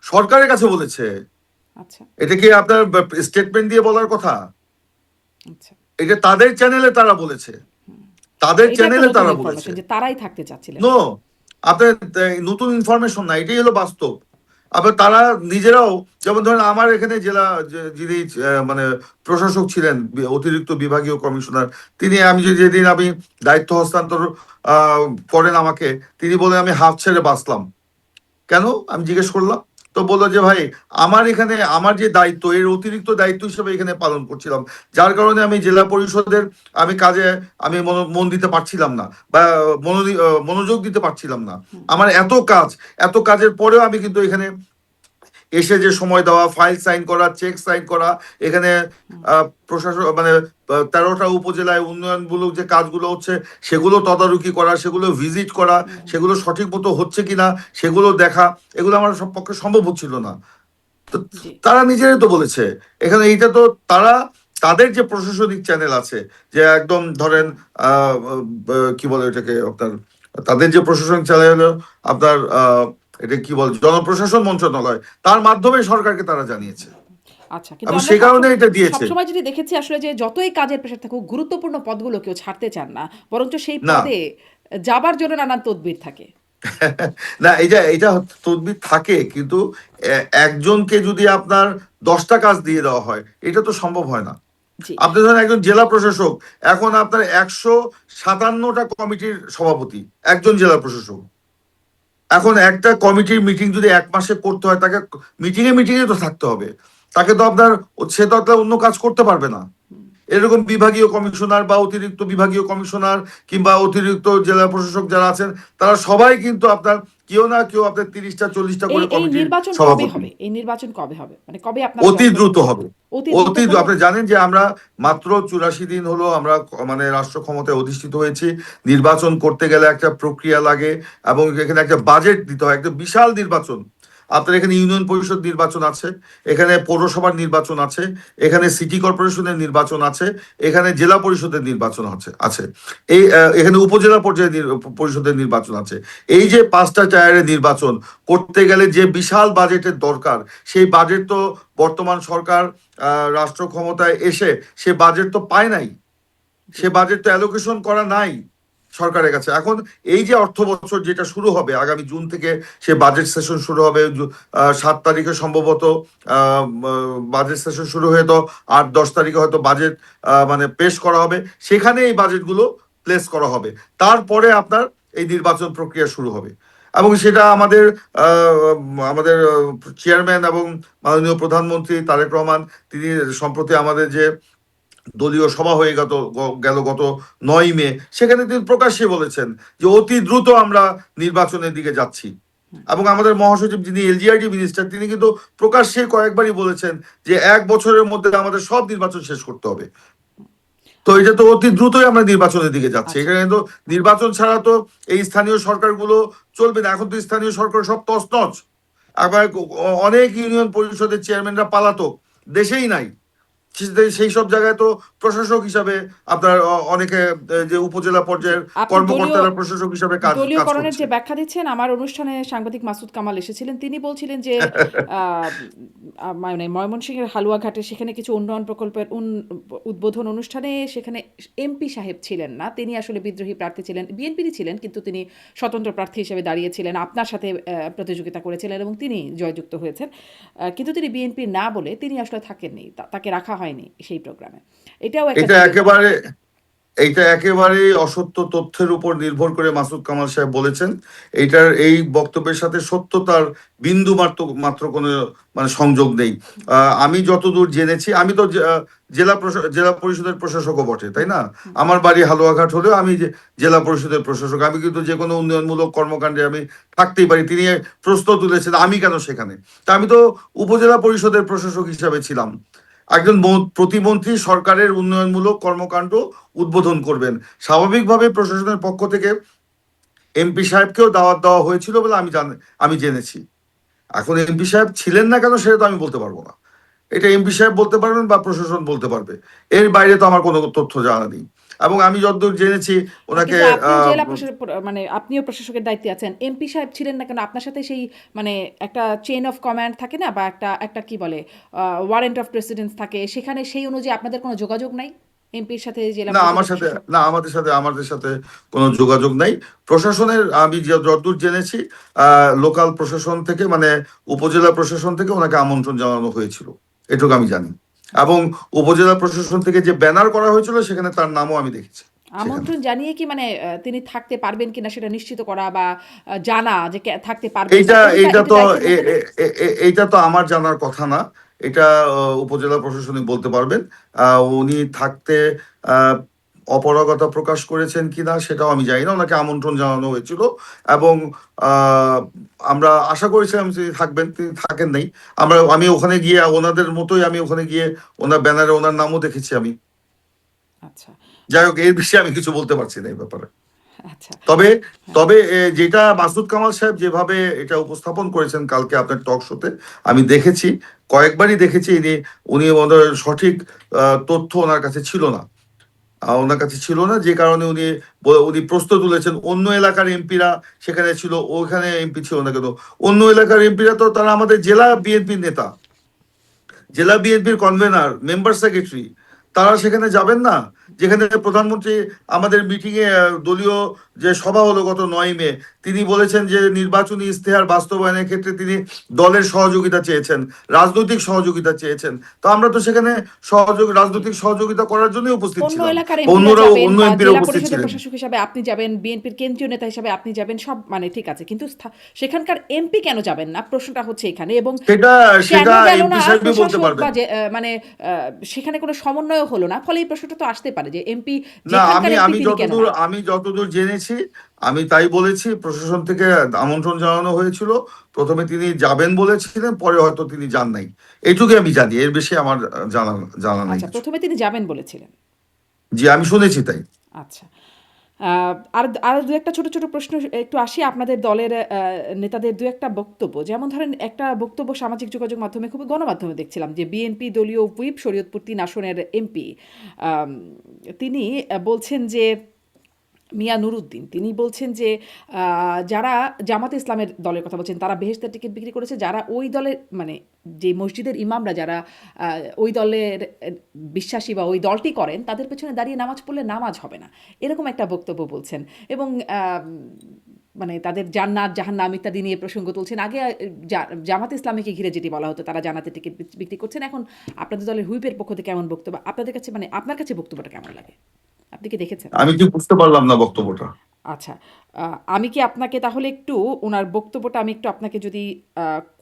সরকারের কাছে বলেছে। আচ্ছা, এটা কি আপনার স্টেটমেন্ট দিয়ে বলার কথা? আচ্ছা। এটা তাদের চ্যানেলে তারা বলেছে, হুম। তাদের এটা একটা চ্যানেলে নতুন তারা বলেছে। ইনফরমেশন যে তারাই থাকতে চাচ্ছিলেন নো, না। আপনার নতুন ইনফরমেশন না, এটাই হলো বাস্তব। আবার তারা নিজেরাও, যেমন ধরেন আমার এখানে জেলা যিনি মানে প্রশাসক ছিলেন, অতিরিক্ত বিভাগীয় কমিশনার, আমি যেদিন আমি দায়িত্ব হস্তান্তর আহ, করেন আমাকে, তিনি বলেন আমি হাফ ছেড়ে বাঁচলাম। কেন, আমি জিজ্ঞেস করলাম। তো বললো যে ভাই, আমার এখানে আমার যে দায়িত্ব এর অতিরিক্ত দায়িত্ব হিসেবে এখানে পালন করছিলাম, যার কারণে আমি জেলা পরিষদের কাজে আমি মন দিতে পারছিলাম না বা মনোযোগ দিতে পারছিলাম না। হুম। আমার এত কাজের পরেও আমি কিন্তু এখানে এসে যে সময় দেওয়া, ফাইল সাইন করা, চেক সাইন করা, এখানে হুম। প্রশাসন মানে 13টা উপজেলায় উন্নয়নমূলক যে কাজগুলো হচ্ছে সেগুলো তদারকি করা, সেগুলো ভিজিট করা, হুম। হুম। সেগুলো সঠিক মতো হচ্ছে কিনা সেগুলো দেখা, এগুলো আমার সব পক্ষে সম্ভব হচ্ছিল না। তো জি। তারা নিজেরাই তো বলেছে এখানে, এইটা তো তারা তাদের যে প্রশাসনিক চ্যানেল আছে, যে একদম ধরেন হুম। কি বলে এটাকে আপনার, তাদের যে প্রশাসনিক চ্যানেল আপনার এটা কি বল, জনপ্রশাসন মন্ত্রণালয়, তার মাধ্যমে সরকারকে তারা জানিয়েছে আচ্ছা, কিন্তু এবং আমরা সে কারণে এটা দিয়েছে। সবসময় যেটি দেখেছি আসলে যে যতই কাজের প্রেশার থাকুক গুরুত্বপূর্ণ পদগুলো কেউ ছাড়তে চান না, বরঞ্চ সেই না পদে যাবার জন্য নানান তদবির থাকে। না, এটা তদবির থাকে, কিন্তু একজনকে যদি আপনার 10টা কাজ দিয়ে দেওয়া হয়, এটা তো সম্ভব হয় না। জি। আপনি ধরেন একজন জেলা প্রশাসক, এখন আপনার 157টা কমিটির সভাপতি একজন জেলা প্রশাসক। এখন একটা কমিটির মিটিং যদি 1 মাসে করতে হয়, তাকে মিটিংয়ে তো থাকতে হবে। তাকে তো আপনার, সে তো আপনার অন্য কাজ করতে পারবে না। এরকম বিভাগীয় কমিশনার বা অতিরিক্ত বিভাগীয় কমিশনার কিংবা অতিরিক্ত জেলা প্রশাসক যারা আছেন, তারা সবাই কিন্তু আপনার কেউ না কেউ আপনার 30টা 40টা এই করে এই কমিটির নির্বাচন কবে সভাপতি। হবে? এই নির্বাচন কবে হবে? মানে কবে আপনারা অতি আসলে দ্রুত হবে। অতি দ্রুত হলে আপনি জানেন যে আমরা মাত্র 84 দিন হলো আমরা মানে রাষ্ট্র ক্ষমতায় অধিষ্ঠিত হয়েছি। নির্বাচন করতে গেলে একটা প্রক্রিয়া লাগে এবং এখানে একটা বাজেট দিতে হয়, একটা বিশাল নির্বাচন। আপনার এখানে ইউনিয়ন পরিষদ নির্বাচন আছে, এখানে পৌরসভার নির্বাচন আছে, এখানে সিটি কর্পোরেশনের নির্বাচন আছে, এখানে জেলা পরিষদের নির্বাচন আছে, এখানে উপজেলা পর্যায়ে পরিষদের নির্বাচন আছে। এই যে 5টা টায়ারের নির্বাচন করতে গেলে যে বিশাল বাজেটের দরকার, সেই বাজেট তো বর্তমান সরকার রাষ্ট্র ক্ষমতায় এসে সে বাজেট তো পায় নাই, সে বাজেট তো অ্যালোকেশন করা নাই সরকারের কাছে। এখন এই যে অর্থ বছর যেটা শুরু হবে আগামী জুন থেকে, সে বাজেট সেশন শুরু হবে 7 তারিখে সম্ভবত। বাজেট সেশন শুরু হয়ে তো 8-10 তারিখে হয়তো বাজেট মানে পেশ করা হবে, সেখানে এই বাজেটগুলো প্লেস করা হবে। তারপরে আপনার এই নির্বাচন প্রক্রিয়া শুরু হবে এবং সেটা আমাদের আমাদের চেয়ারম্যান এবং মাননীয় প্রধানমন্ত্রী তারেক রহমান, তিনি সম্প্রতি আমাদের যে দলীয় সভা হয়ে গেল গত 9 মে, সেখানে তিনি প্রকাশ্যে বলেছেন যে অতি দ্রুত আমরা নির্বাচনের দিকে যাচ্ছি। এবং আমাদের মহাসচিব যিনি এলজিআরডি মিনিস্টার, তিনি কিন্তু প্রকাশ্যে কয়েকবারই বলেছেন যে 1 বছরের মধ্যে আমাদের সব নির্বাচন শেষ করতে হবে। তো এটা তো অতি দ্রুতই আমরা নির্বাচনের দিকে যাচ্ছি। আচ্ছা। এখানে তো নির্বাচন ছাড়া তো এই স্থানীয় সরকারগুলো চলবে না। এখন তো স্থানীয় সরকার সব তছনছ। আবার অনেক ইউনিয়ন পরিষদের চেয়ারম্যানরা পালাতক, দেশেই নাই। সেই সব জায়গায় তো প্রশাসক হিসাবে আপনার অনেকে যে উপজেলা জি, পর্যায়ের আপনি কর্মকর্তারা প্রশাসক হিসাবে কাজ দলীয়করণের করছে। যে ব্যাখ্যা দিচ্ছেন, আমার অনুষ্ঠানে সাংবাদিক মাসুদ কামাল এসেছিলেন। তিনি বলছিলেন যে আহ, মানে ময়মনসিংহের হালুয়াঘাটে সেখানে কিছু উন্নয়ন প্রকল্পের উদ্বোধন অনুষ্ঠানে সেখানে এমপি সাহেব ছিলেন না, তিনি আসলে বিদ্রোহী প্রার্থী ছিলেন, বিএনপিরই ছিলেন, কিন্তু তিনি স্বতন্ত্র প্রার্থী হিসেবে দাঁড়িয়েছিলেন, আপনার সাথে প্রতিযোগিতা করেছিলেন এবং তিনি জয়যুক্ত হয়েছেন। কিন্তু তিনি বিএনপি না বলে তিনি আসলে থাকেননি, তাকে রাখা হয়নি সেই প্রোগ্রামে। এটাও একটা এটা দলীয়করণ। একেবারে এইটা একেবারেই অসত্য তথ্যের উপর নির্ভর করে মাসুদ কামাল সাহেব বলেছেন। এই বক্তব্যের সাথে সত্যতার বিন্দু মাত্র মাত্র কোনো মানে সংযোগ নেই। আমি যতদূর জেনেছি, আমি তো জেলা পরিষদের প্রশাসকও বটে, তাই না? আমার বাড়ি হালুয়াঘাট হলেও আমি জেলা পরিষদের প্রশাসক। আমি কিন্তু যে কোনো উন্নয়নমূলক কর্মকাণ্ডে আমি থাকতেই পারি। তিনি প্রশ্ন তুলেছেন আমি কেন সেখানে, তা আমি তো উপজেলা পরিষদের প্রশাসক হিসাবে ছিলাম। একজন প্রতিমন্ত্রী সরকারের উন্নয়নমূলক কর্মকাণ্ড উদ্বোধন করবেন, স্বাভাবিকভাবে প্রশাসনের পক্ষ থেকে এমপি সাহেবকেও দাওয়াত দেওয়া হয়েছিল বলে আমি জেনেছি। এখন এমপি সাহেব ছিলেন না কেন সেটা তো আমি বলতে পারবো না। এটা এমপি সাহেব বলতে পারবেন বা প্রশাসন বলতে পারবে, এর বাইরে তো আমার কোনো তথ্য জানা নেই। এবং আমি যতদূর জেনেছি ওনাকে কিন্তু আপনিও জেলা প্রশাসক, মানে আপনিও প্রশাসকের দায়িত্বে আছেন, এমপি সাহেব ছিলেন না কেন? আপনার সাথে সেই মানে একটা চেইন অফ কমান্ড থাকে না, বা একটা একটা কি বলে ওয়ারেন্ট অফ প্রেসিডেন্স থাকে, সেখানে সেই অনুযায়ী আপনাদের কোনো যোগাযোগ নাই এমপির সাথে, জেলা না, পরিষদের প্রশাসক? আমাদের সাথে কোনো যোগাযোগ নাই। প্রশাসনের আমি যতদূর জেনেছি লোকাল প্রশাসন থেকে মানে উপজেলা প্রশাসন থেকে ওনাকে আমন্ত্রণ জানানো হয়েছিল, এটুকু আমি জানি। এবং উপজেলা প্রশাসন থেকে যে ব্যানার করা হয়েছিল সেখানে তার নামও আমি দেখেছি সেখানে। আমন্ত্রণ জানিয়ে কি মানে তিনি থাকতে পারবেন কিনা সেটা নিশ্চিত করা, বা জানা যে থাকতে পারবেন না, এইটা এটা এইটা এটা তো দায়িত্বের এ- মধ্যে নেই? এ- এ- এ- এইটা তো আমার জানার কথা না। এটা উপজেলা প্রশাসনিক বলতে পারবেন। উনি থাকতে আহ, অপারগতা প্রকাশ করেছেন কিনা সেটাও আমি জানি না। ওনাকে আমন্ত্রণ জানানো হয়েছিল এবং আহ, আমরা আশা করেছিলাম যে থাকবেন, তিনি থাকেন নাই। আমি ওখানে গিয়ে ওনাদের মতোই আমি ওখানে গিয়ে ওনার ব্যানারে ওনার নামও দেখেছি আমি। আচ্ছা। যাই হোক, এই বিষয়ে আমি কিছু বলতে পারছি না এই ব্যাপারে। আচ্ছা। তবে হ্যাঁ। তবে যেটা মাসুদ কামাল সাহেব যেভাবে এটা উপস্থাপন করেছেন কালকে আপনার টক শোতে, আমি দেখেছি, কয়েকবারই দেখেছি। উনি ওনার সঠিক তথ্য ওনার কাছে ছিল না। ওনার কাছে ছিল না, যে কারণে উনি প্রশ্ন তুলেছেন অন্য এলাকার এমপিরা সেখানে ছিল, ওখানে এমপি ছিল না কেন? অন্য এলাকার এমপিরা তো তারা আমাদের জেলা বিএনপির নেতা, জেলা বিএনপির কনভেনার, মেম্বার সেক্রেটারি, তারা সেখানে যাবেন না? যেখানে প্রধানমন্ত্রী আমাদের মিটিং এ দলীয় যে সভা হলো গত 9 মে, তিনি বলেছেন যে নির্বাচনী ইশতেহার বাস্তবায়নের ক্ষেত্রে তিনি দলের সহযোগিতা চেয়েছেন, রাজনৈতিক সহযোগিতা চেয়েছেন। তো আমরা তো সেখানে রাজনৈতিক সহযোগিতা করার জন্য উপস্থিত অন্য ছিলাম, এলাকার এমপিরা অন্যরাও, যাবেন অন্য বা এমপিরা জেলা উপস্থিত পরিষদের ছিলেন। প্রশাসক হিসাবে আপনি যাবেন, বিএনপির কেন্দ্রীয় নেতা হিসাবে আপনি যাবেন, সব মানে ঠিক আছে, কিন্তু সেখানকার এমপি কেন যাবেন না, প্রশ্নটা হচ্ছে এখানে। এবং সেটা কেন সেটা গেল না এমপি সাহেবই বলতে প্রশাসক পারবেন। বা মানে সেখানে কোনো সমন্বয় হলো না, ফলে এই প্রশ্নটা তো আসতে পারে যে এমপি, না, যেখানকার আমি এমপি আমি তিনি কেন যতদূর নাই। আমি যতদূর জেনেছি, আমি তাই বলেছি, প্রশাসন থেকে আমন্ত্রণ জানানো হয়েছিল, প্রথমে তিনি যাবেন বলেছিলেন, পরে হয়তো তিনি যান নাই, এইটুকুই আমি জানি, এর বেশি আমার জানা জানা নাই আচ্ছা, কিছু। প্রথমে তিনি যাবেন বলেছিলেন। জি, আমি শুনেছি তাই। আচ্ছা, আর আর দু একটা ছোট ছোট প্রশ্ন একটু আসি আপনাদের দলের নেতাদের দু একটা বক্তব্য। যেমন ধরেন, একটা বক্তব্য সামাজিক যোগাযোগ মাধ্যমে, খুব গণমাধ্যমে দেখছিলাম যে বিএনপি দলীয় হুইপ শরীয়তপুর ৩ আসনের এমপি তিনি বলছেন যে মিয়া নুরুদ্দিন, তিনি বলছেন যে যারা জামাতে ইসলামের দলের কথা বলছেন তারা বেহেশতের টিকিট বিক্রি করেছে, যারা ওই দলের মানে যে মসজিদের ইমামরা যারা ওই দলের বিশ্বাসী বা ওই দলটি করেন, তাদের পেছনে দাঁড়িয়ে নামাজ পড়লে নামাজ হবে না, এরকম একটা বক্তব্য বলছেন। এবং মানে তাদের জান্নাত জাহান্নাম ইত্যাদি নিয়ে প্রসঙ্গ তুলছেন। আগে জামাতে ইসলামীকে ঘিরে যেটি বলা হতো তারা জান্নাতে টিকিট বিক্রি করছেন, এখন আপনাদের দলের হুইপের পক্ষ থেকে কেমন বক্তব্য আপনাদের কাছে, মানে আপনার কাছে বক্তব্যটা কেমন লাগে, আপনি কি দেখেছেন? আমি কি বুঝতে পারলাম না বক্তব্যটা। আচ্ছা, আমি কি আপনাকে তাহলে একটু ওনার বক্তব্যটা আমি একটু আপনাকে যদি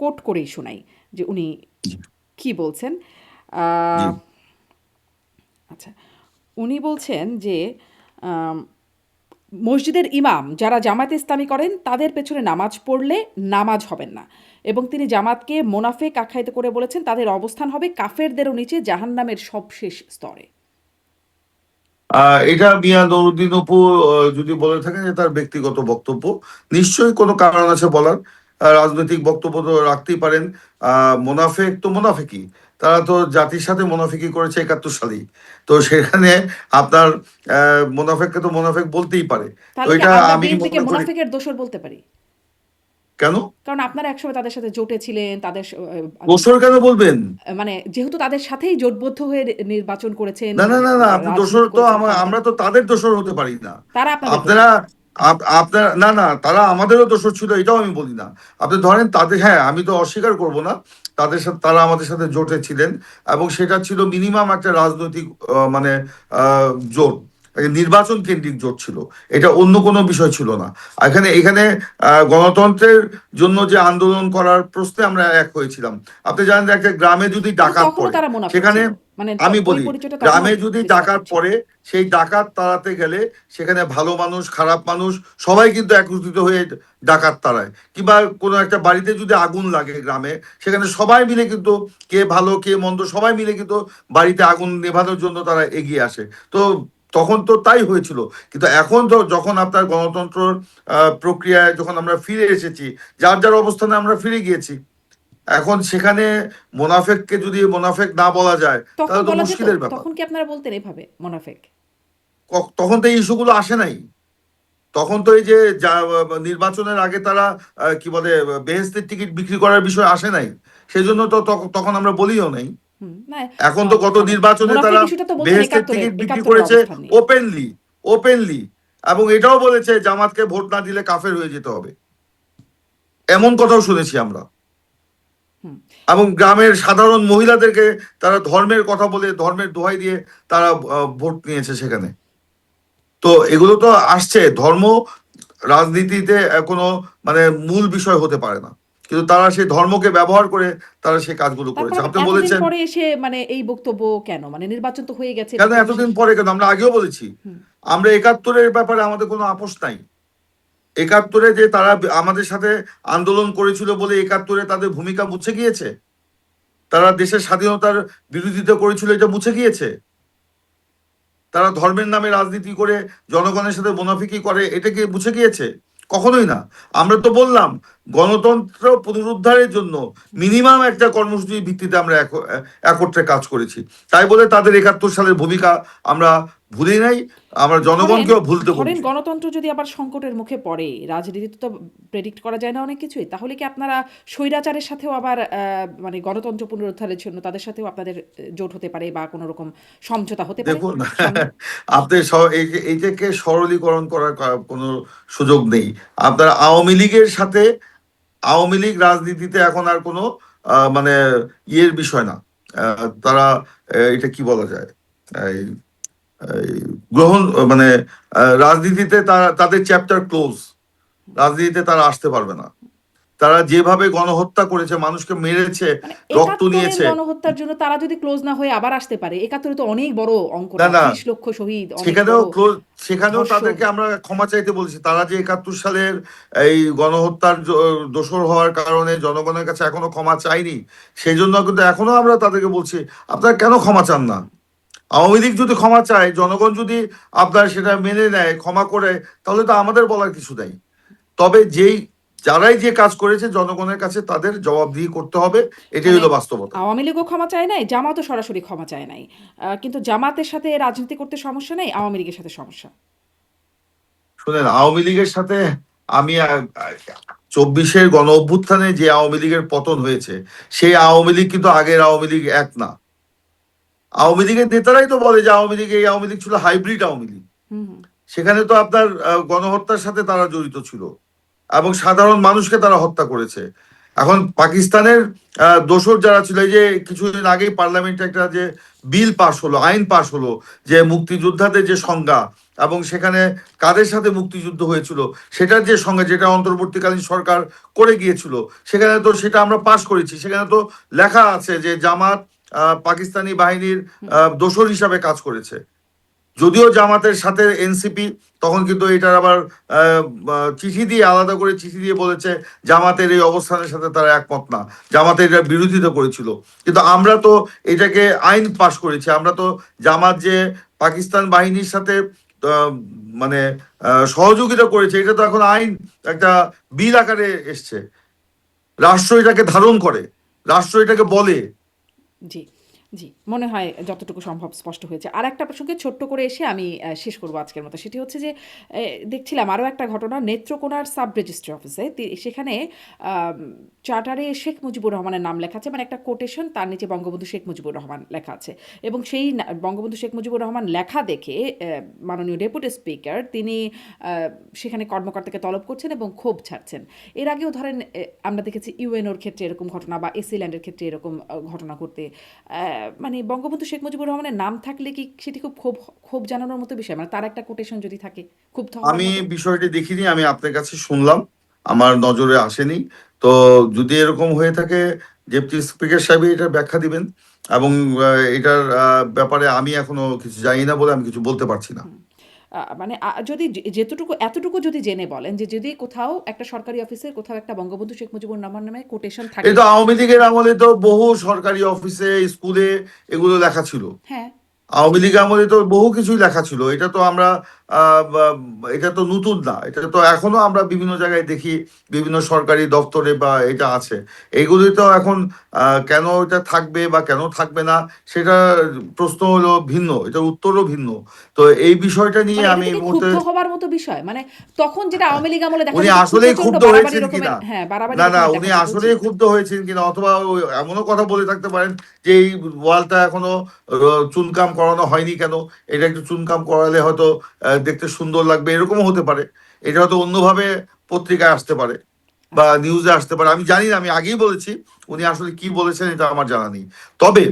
কোট করেই শোনাই যে উনি জি। কি বলছেন। জি। আহ, আচ্ছা, উনি বলছেন যে আম, মসজিদের ইমাম যারা জামায়াতে ইসলামী করেন তাদের পেছনে নামাজ পড়লে নামাজ হবেন না, এবং তিনি জামাতকে মোনাফেক আখ্যায়িত করে বলেছেন তাদের অবস্থান হবে কাফেরদেরও নিচে জাহান্নামের সবশেষ স্তরে। এটা মিয়া নুরুদ্দিন অপু যদি বলে থাকেন যে তার ব্যক্তিগত বক্তব্য, নিশ্চয়ই কোনো কারণ আছে বলার। রাজনৈতিক বক্তব্য তো রাখতেই পারেন। মোনাফেক তো মোনাফেকি, তারা তো জাতির সাথে মোনাফেকি করেছে 71 সালেই। তো সেখানে আপনার মোনাফেককে তো মোনাফেক বলতেই পারে। তো তাহলে কি এটা আমরা আমি বিএনপিকে মনে করি। মোনাফেকের দোসর বলতে পারি? কেন? কারণ আপনারা একসময় তাদের সাথে জোটে ছিলেন, তাদের দোসর কেন বলবেন? মানে যেহেতু তাদের সাথেই জোটবদ্ধ হয়ে নির্বাচন করেছেন, না, না, না, না, আপনি দোসর রাজনীতি তো করেছেন, ক্ষমতা, আমরা তো তাদের দোসর হতে পারি না। তারা আপনাদের আপনারা দোসর। আপনারা না, না, তারা আমাদেরও দোসর ছিল, এটাও আমি বলি না। আপনি ধরেন তাদের, হ্যাঁ, আমি তো অস্বীকার করব না, তাদের সাথে তারা আমাদের সাথে জোটে ছিলেন, এবং সেটা ছিল মিনিমাম একটা রাজনৈতিক মানে জোট, একটা নির্বাচন কেন্দ্রিক জোট ছিল, এটা অন্য কোনো বিষয় ছিল না। এখানে এখানে গণতন্ত্রের জন্য যে আন্দোলন করার প্রশ্নে আমরা এক হয়েছিলাম। আপনি জানেন যে একটা গ্রামে যদি কিন্তু ডাকাত তখনও পড়ে, তারা মুনাফিক সেখানে ছিল, মানে আমি ওই বলি, পরিচয়টা তখনও গ্রামে যদি ডিস্টার্ব ডাকাত ছিল। পড়ে, সেই ডাকাত তাড়াতে গেলে সেখানে ভালো মানুষ, খারাপ মানুষ সবাই কিন্তু একত্রিত হয়ে ডাকাত তাড়ায়। কিংবা কোনো একটা বাড়িতে যদি আগুন লাগে গ্রামে, সেখানে সবাই মিলে কিন্তু, কে ভালো কে মন্দ সবাই মিলে কিন্তু বাড়িতে আগুন নেভানোর জন্য তারা এগিয়ে আসে। তো তখন তো তাই হয়েছিল। কিন্তু এখন তো যখন আপনার গণতন্ত্র প্রক্রিয়ায় যখন আমরা ফিরে এসেছি, যার যার অবস্থানে আমরা ফিরে গিয়েছি, এখন সেখানে মোনাফেককে যদি মোনাফেক না বলা যায়, তখন তাহলে তো বলা যেত, মুশকিলের ব্যাপার। তখন কি আপনারা বলতেন এভাবে মোনাফেক? তখন তো এই ইস্যুগুলো আসে নাই। তখন তো এই যে নির্বাচনের আগে তারা কি বলে বেহেশতের টিকিট বিক্রি করার বিষয় আসে নাই, সেই জন্য তো তখন আমরা বলিও নাই। হুম, না, এখন তো গত মানে নির্বাচনে মুনাফিক তারা ইস্যুটা তো বলতেন বেহেশতের একাত্তরের টিকিট বিক্রি একাত্তরের করেছে অবস্থান নিয়ে। ওপেনলি, ওপেনলি, এবং এটাও বলেছে জামাতকে ভোট না দিলে কাফের হয়ে যেতে হবে, এমন কথাও শুনেছি আমরা। হুম। এবং গ্রামের সাধারণ মহিলাদেরকে তারা ধর্মের কথা বলে, ধর্মের দোহাই দিয়ে তারা ভোট নিয়েছে সেখানে। তো এগুলো তো আসছে, ধর্ম রাজনীতিতে কোনো মানে মূল বিষয় হতে পারে না, কিন্তু তারা সেই ধর্মকে ব্যবহার করে তারা সেই কাজগুলো তারপর করেছে। আবার আপনি এতদিন বলেছেন পরে এসে মানে এই বক্তব্য কেন, মানে নির্বাচন তো হয়ে গেছে, এটা কেন তো এতদিন শেষ। পরে, কেন? আমরা আগেও বলেছি, হুম। আমরা 71-এর ব্যাপারে আমাদের কোনো আপোষ নাই। 71-এ যে তারা আমাদের সাথে আন্দোলন করেছিল বলে 71-এ তাদের ভূমিকা মুছে গিয়েছে, তারা দেশের স্বাধীনতার বিরোধিতা করেছিল, এটা মুছে গিয়েছে। তারা ধর্মের নামে রাজনীতি করে জনগণের সাথে মুনাফিকি করে, এটা কি মুছে গিয়েছে? কখনোই না। আমরা তো বললাম গণতন্ত্র পুনরুদ্ধারের জন্য মিনিমাম একটা কর্মসূচির ভিত্তিতে আমরা একত্রে কাজ করেছি, তাই বলে তাদের 71 সালের ভূমিকা আমরা ভুলি নাই, আমরা ধরেন জনগণকেও ভুলতে ধরেন বলছি। গণতন্ত্র যদি আবার সংকটের মুখে পড়ে, রাজনীতিতে তো প্রেডিক্ট করা যায় না অনেক কিছুই, তাহলে কি আপনারা স্বৈরাচারের সাথেও আবার মানে গণতন্ত্র পুনরুদ্ধারের জন্য তাদের সাথেও আপনাদের জোট হতে পারে বা কোনো রকম সমঝোতা হতে পারে দেখুন, সামনে? আপনি এইটাকে সরলীকরণ করার কোনো সুযোগ নেই। আপনার আওয়ামী লীগের সাথে, আওয়ামী লীগ রাজনীতিতে এখন আর কোনো মানে ইয়ের বিষয় না। তারা এটা কি বলা যায়, এই এই গ্রহণ মানে রাজনীতিতে তারা, তাদের চ্যাপ্টার ক্লোজ। রাজনীতিতে তারা আসতে পারবে না। তারা যেভাবে গণহত্যা করেছে, মানুষকে মেরেছে, মানে রক্ত একাত্তরের নিয়েছে। গণহত্যার জন্য তারা যদি ক্লোজ না হয়ে আবার আসতে পারে, একাত্তরে তো অনেক বড় অঙ্ক না না, না, 30 লক্ষ শহীদ, অনেক সেখানেও বড় ক্লোজ, সেখানেও ধর্ষণ। তাদেরকে আমরা ক্ষমা চাইতে বলেছি। তারা যে 71 সালের এই গণহত্যার দোষর হওয়ার কারণে জনগণের কাছে এখনো ক্ষমা চাইনি, সেই জন্য কিন্তু এখনো আমরা তাদেরকে বলছি, আপনারা কেন ক্ষমা চান না? আওয়ামী লীগ যদি ক্ষমা চায়, জনগণ যদি আপনার সেটা মেনে নেয়, ক্ষমা করে, তাহলে তো আমাদের বলার কিছু নাই। তবে যারাই যে কাজ করেছে, জনগণের কাছে তাদের জবাবদিহি করতে হবে, এটাই মানে হলো বাস্তবতা। আওয়ামী লীগও ক্ষমা চায় নাই, জামাতও সরাসরি ক্ষমা চায় নাই। কিন্তু জামাতের সাথে রাজনীতি করতে সমস্যা নেই, আওয়ামী লীগের সাথে সমস্যা। শুনেন, আওয়ামী লীগের সাথে আমি 24-এর গণ অভ্যুত্থানে যে আওয়ামী লীগের পতন হয়েছে, সেই আওয়ামী লীগ কিন্তু আগের আওয়ামী লীগ এক না। আওয়ামী লীগের নেতারাই তো বলে যে আওয়ামী লীগ, এই আওয়ামী লীগ ছিল হাইব্রিড আওয়ামী লীগ। হুম হুম। সেখানে তো আপনার গণহত্যার সাথে তারা জড়িত ছিল এবং সাধারণ মানুষকে তারা হত্যা করেছে। এখন পাকিস্তানের দোসর যারা ছিল, এই যে কিছুদিন আগেই পার্লামেন্টে একটা যে বিল পাশ হলো, আইন পাশ হলো, যে মুক্তিযোদ্ধাদের যে সংজ্ঞা এবং সেখানে কাদের সাথে মুক্তিযুদ্ধ হয়েছিল সেটার যে সংজ্ঞা, যেটা অন্তর্বর্তীকালীন সরকার করে গিয়েছিল, সেখানে তো সেটা আমরা পাশ করেছি। সেখানে তো লেখা আছে যে জামাত পাকিস্তানি বাহিনীর দোসর হিসাবে কাজ করেছে। যদিও জামাতের সাথে এনসিপি তখন কিন্তু এটার আবার চিঠি দিয়ে, আলাদা করে চিঠি দিয়ে বলেছে জামাতের এই অবস্থানের সাথে তারা একমত না, জামাতের এটা বিরোধিতা করেছিল। কিন্তু আমরা তো এটাকে আইন পাশ করেছি। আমরা তো জামাত যে পাকিস্তান বাহিনীর সাথে আহ, মানে সহযোগিতা করেছে, এটা তো এখন আইন, একটা বিল আকারে এসছে। রাষ্ট্র এটাকে ধারণ করে, রাষ্ট্র এটাকে বলে। জি, জি। মনে হয় যতটুকু সম্ভব স্পষ্ট হয়েছে। আরেকটা প্রসঙ্গে ছোট্ট করে এসে আমি শেষ করব আজকের মতো। সেটি হচ্ছে যে দেখছিলাম আরও একটা ঘটনা নেত্রকোনার সাব রেজিস্ট্রি অফিসে। সেখানে আম চার্টারে শেখ মুজিবুর রহমানের নাম লেখা আছে। মানে একটা কোটেশন, তার নিচে বঙ্গবন্ধু শেখ মুজিবুর রহমান লেখা আছে। এবং সেই বঙ্গবন্ধু শেখ মুজিবুর রহমান লেখা দেখে মাননীয় ডেপুটি স্পিকার তিনি সেখানে কর্মকর্তাকে তলব করছেন এবং ক্ষোভ ছাড়ছেন। এর আগেও ধরেন আমরা দেখেছি ইউএনওর ক্ষেত্রে এরকম ঘটনা বা এসিল্যান্ডের ক্ষেত্রে এরকম ঘটনা ঘটতে। মানে বঙ্গবন্ধু শেখ মুজিবুর রহমানের নাম থাকলে কি সেটি খুব ক্ষোভ ক্ষোভ জানানোর মতো বিষয়? মানে তার একটা কোটেশন যদি থাকে, ক্ষুব্ধ হওয়ার আমি মতো? বিষয়টি দেখিনি, আমি আপনার কাছে শুনলাম, আমার নজরে আসেনি। তো যদি এরকম হয়ে থাকে, ডেপুটি স্পিকার সাহেব এটা ব্যাখ্যা দিবেন। এবং এটার ব্যাপারে আমি এখনো কিছু জানি না বলে আমি কিছু বলতে পারছি না। হুম। মানে যদি যেতটুকু এতটুকু যদি জেনে বলেন যে যদি কোথাও একটা সরকারি অফিসের কোথাও একটা বঙ্গবন্ধু শেখ মুজিবুর রহমান নামে কোটেশন এই থাকে। তো আওয়ামী লীগের আমলে তো বহু সরকারি অফিসে, স্কুলে এগুলো লেখা ছিল। হ্যাঁ, আওয়ামী লীগ আমলে তো বহু কিছুই লেখা ছিল। এটা তো আমরা এটা তো নতুন না, এটা তো এখনো আমরা বিভিন্ন জায়গায় দেখি, বিভিন্ন সরকারি দপ্তরে বা এটা আছে। এইগুলি তো এখন কেন এটা থাকবে বা কেন থাকবে না, সেটা প্রশ্ন হলো ভিন্ন, এটার উত্তরও ভিন্ন। তো এই বিষয়টা নিয়ে মানে এটা আমি এই থেকে মুহূর্তে, ক্ষুব্ধ হবার মতো বিষয়? মানে তখন যেটা আওয়ামী লীগ আমলে দেখা উনি যেত খুব আসলেই প্রচন্ড ক্ষুব্ধ বাড়াবাড়ি হয়েছেন রকমের, কিনা, হ্যাঁ, বাড়াবাড়ি না না, রকমের উনি দেখা যেত। জি। আসলেই ক্ষুব্ধ হয়েছেন কিনা, অথবা এমনও কথা বলে থাকতে পারেন যে এই ওয়ালটা এখনো চুনকাম করানো হয়নি কেন, এটা একটু চুনকাম করালে হয়তো দেখতে সুন্দর লাগবে, এরকমও হতে পারে। এটা হয়তো অন্যভাবে পত্রিকায় আসতে পারে বা আচ্ছা। নিউজে আসতে পারে, আমি জানি না। আমি আগেই বলেছি, উনি আসলে কি বলেছেন এটা আমার জানা নেই। তবে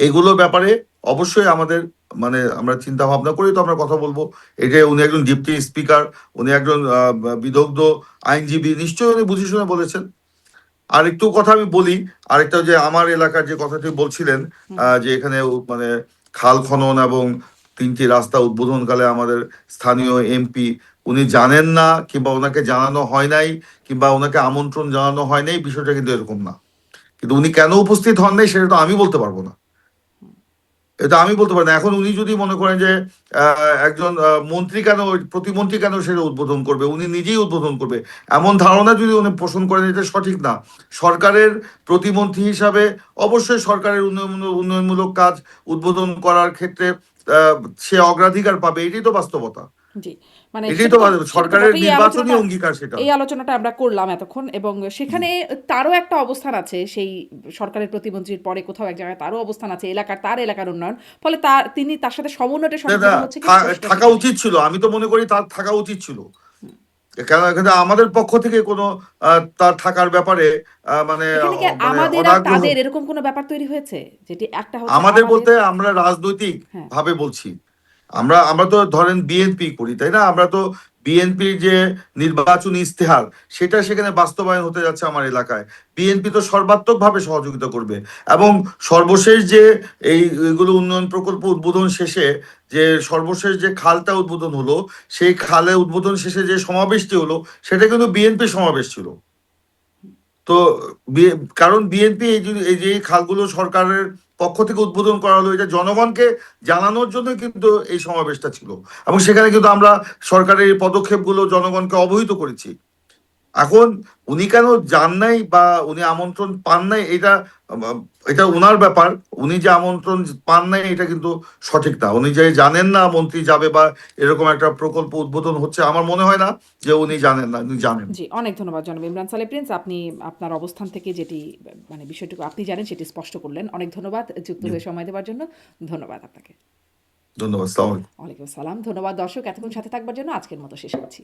এগুলো ব্যাপারে অবশ্যই আমাদের, মানে আমরা চিন্তা ভাবনা করি, তো আমরা কথা বলবো। এটা উনি একজন ডিপটি স্পিকার, উনি একজন বিদগ্ধ আইনজীবী, নিশ্চয়ই উনি বুঝে শুনে বলেছেন। আর একটু কথা আমি বলি, আরেকটা যে আমার এলাকার যে কথাটি বলছিলেন, হুম। যে এখানে মানে খাল খনন এবং 3টি রাস্তা উদ্বোধনকালে আমাদের স্থানীয় এমপি উনি জানেন না, কিংবা ওনাকে জানানো হয় নাই, কিংবা ওনাকে আমন্ত্রণ জানানো হয় নাই, বিষয়টা কিন্তু এরকম না। কিন্তু উনি কেন উপস্থিত হন নাই সেটা তো আমি বলতে পারবো না। এটা আমি বলতে পারি না। এখন উনি যদি মনে করেন যে একজন মন্ত্রী কেন, প্রতিমন্ত্রী কেন সেটা উদ্বোধন করবে, উনি নিজেই উদ্বোধন করবে, এমন ধারণা যদি উনি পোষণ করেন, এটা সঠিক না। সরকারের প্রতিমন্ত্রী হিসাবে অবশ্যই সরকারের উন্নয়নমূলক কাজ উদ্বোধন করার ক্ষেত্রে আহ, সে অগ্রাধিকার পাবে, এটাই তো বাস্তবতা। জি, মানে এটাই তো সেটা তো সরকারের বটেই। নির্বাচনী অঙ্গীকার সেটা। এই আলোচনাটা আমরা করলাম এতক্ষণ, এবং হুম। সেখানে তারও একটা অবস্থান আছে, সেই সরকারের প্রতিমন্ত্রীর পরে কোথাও এক জায়গায় তারও অবস্থান আছে, তার এলাকার উন্নয়ন। ফলে তিনি তার সাথে সমন্বয়টা না, না, সঠিকভাবে হচ্ছে কিনা প্রশ্নটা থাকা সেখানে। উচিত ছিল, আমি তো মনে করি তার থাকা উচিত ছিল। হুম। কেন এখানে আমাদের পক্ষ থেকে কোনো তার থাকার ব্যাপারে মানে এখানে কি মানে আমাদের আর অনাগ্রহ। তাদের এরকম কোনো ব্যাপার তৈরি হয়েছে? যেটি একটা হচ্ছে আমাদের আমাদের। বলতে আমরা রাজনৈতিক হ্যাঁ। ভাবে বলছি। আমরা আমরা তো ধরেন বিএনপি করি, তাই না? আমরা তো বিএনপির যে নির্বাচনী ইস্তেহার, সেটা সেখানে বাস্তবায়ন হতে যাচ্ছে আমার এলাকায়। বিএনপি তো সর্বাত্মক ভাবে সহযোগিতা করবে। এবং সর্বশেষ যে এইগুলো উন্নয়ন প্রকল্প উদ্বোধন শেষে, যে সর্বশেষ যে খালটা উদ্বোধন হলো, সেই খালে উদ্বোধন শেষে যে সমাবেশটি হলো, সেটা কিন্তু বিএনপি সমাবেশ ছিল। তো কারণ বিএনপি এই যে এই খালগুলো সরকারের পক্ষ থেকে উদ্বোধন করা হলো, এটা জনগণকে জানানোর জন্য কিন্তু এই সমাবেশটা ছিল। এবং সেখানে কিন্তু আমরা সরকারের এই পদক্ষেপগুলো জনগণকে অবহিত করেছি। এখন উনি কেন যান নাই বা উনি আমন্ত্রণ পান নাই, এটা ওনার ব্যাপার। উনি যে আমন্ত্রণ পান নাই এটা কিন্তু সঠিক না। উনি যে জানেন না মন্ত্রী যাবে বা এরকম একটা প্রকল্প উদ্বোধন হচ্ছে, আমার মনে হয় না যে উনি জি, জানেন না, উনি জানেন। জি, অনেক ধন্যবাদ জনাব ইমরান সালেহ প্রিন্স। আপনি আপনার অবস্থান থেকে যেটি, মানে বিষয়টুকু আপনি জানেন সেটি স্পষ্ট করলেন। অনেক ধন্যবাদ যুক্ত হয়ে সময় দেওয়ার জন্য। ধন্যবাদ আপনাকে। ধন্যবাদ, সালাম। ওয়ালাইকুম আসসালাম। ধন্যবাদ দর্শক, এতক্ষণ সাথে থাকবার জন্য। আজকের মতো শেষ করছি।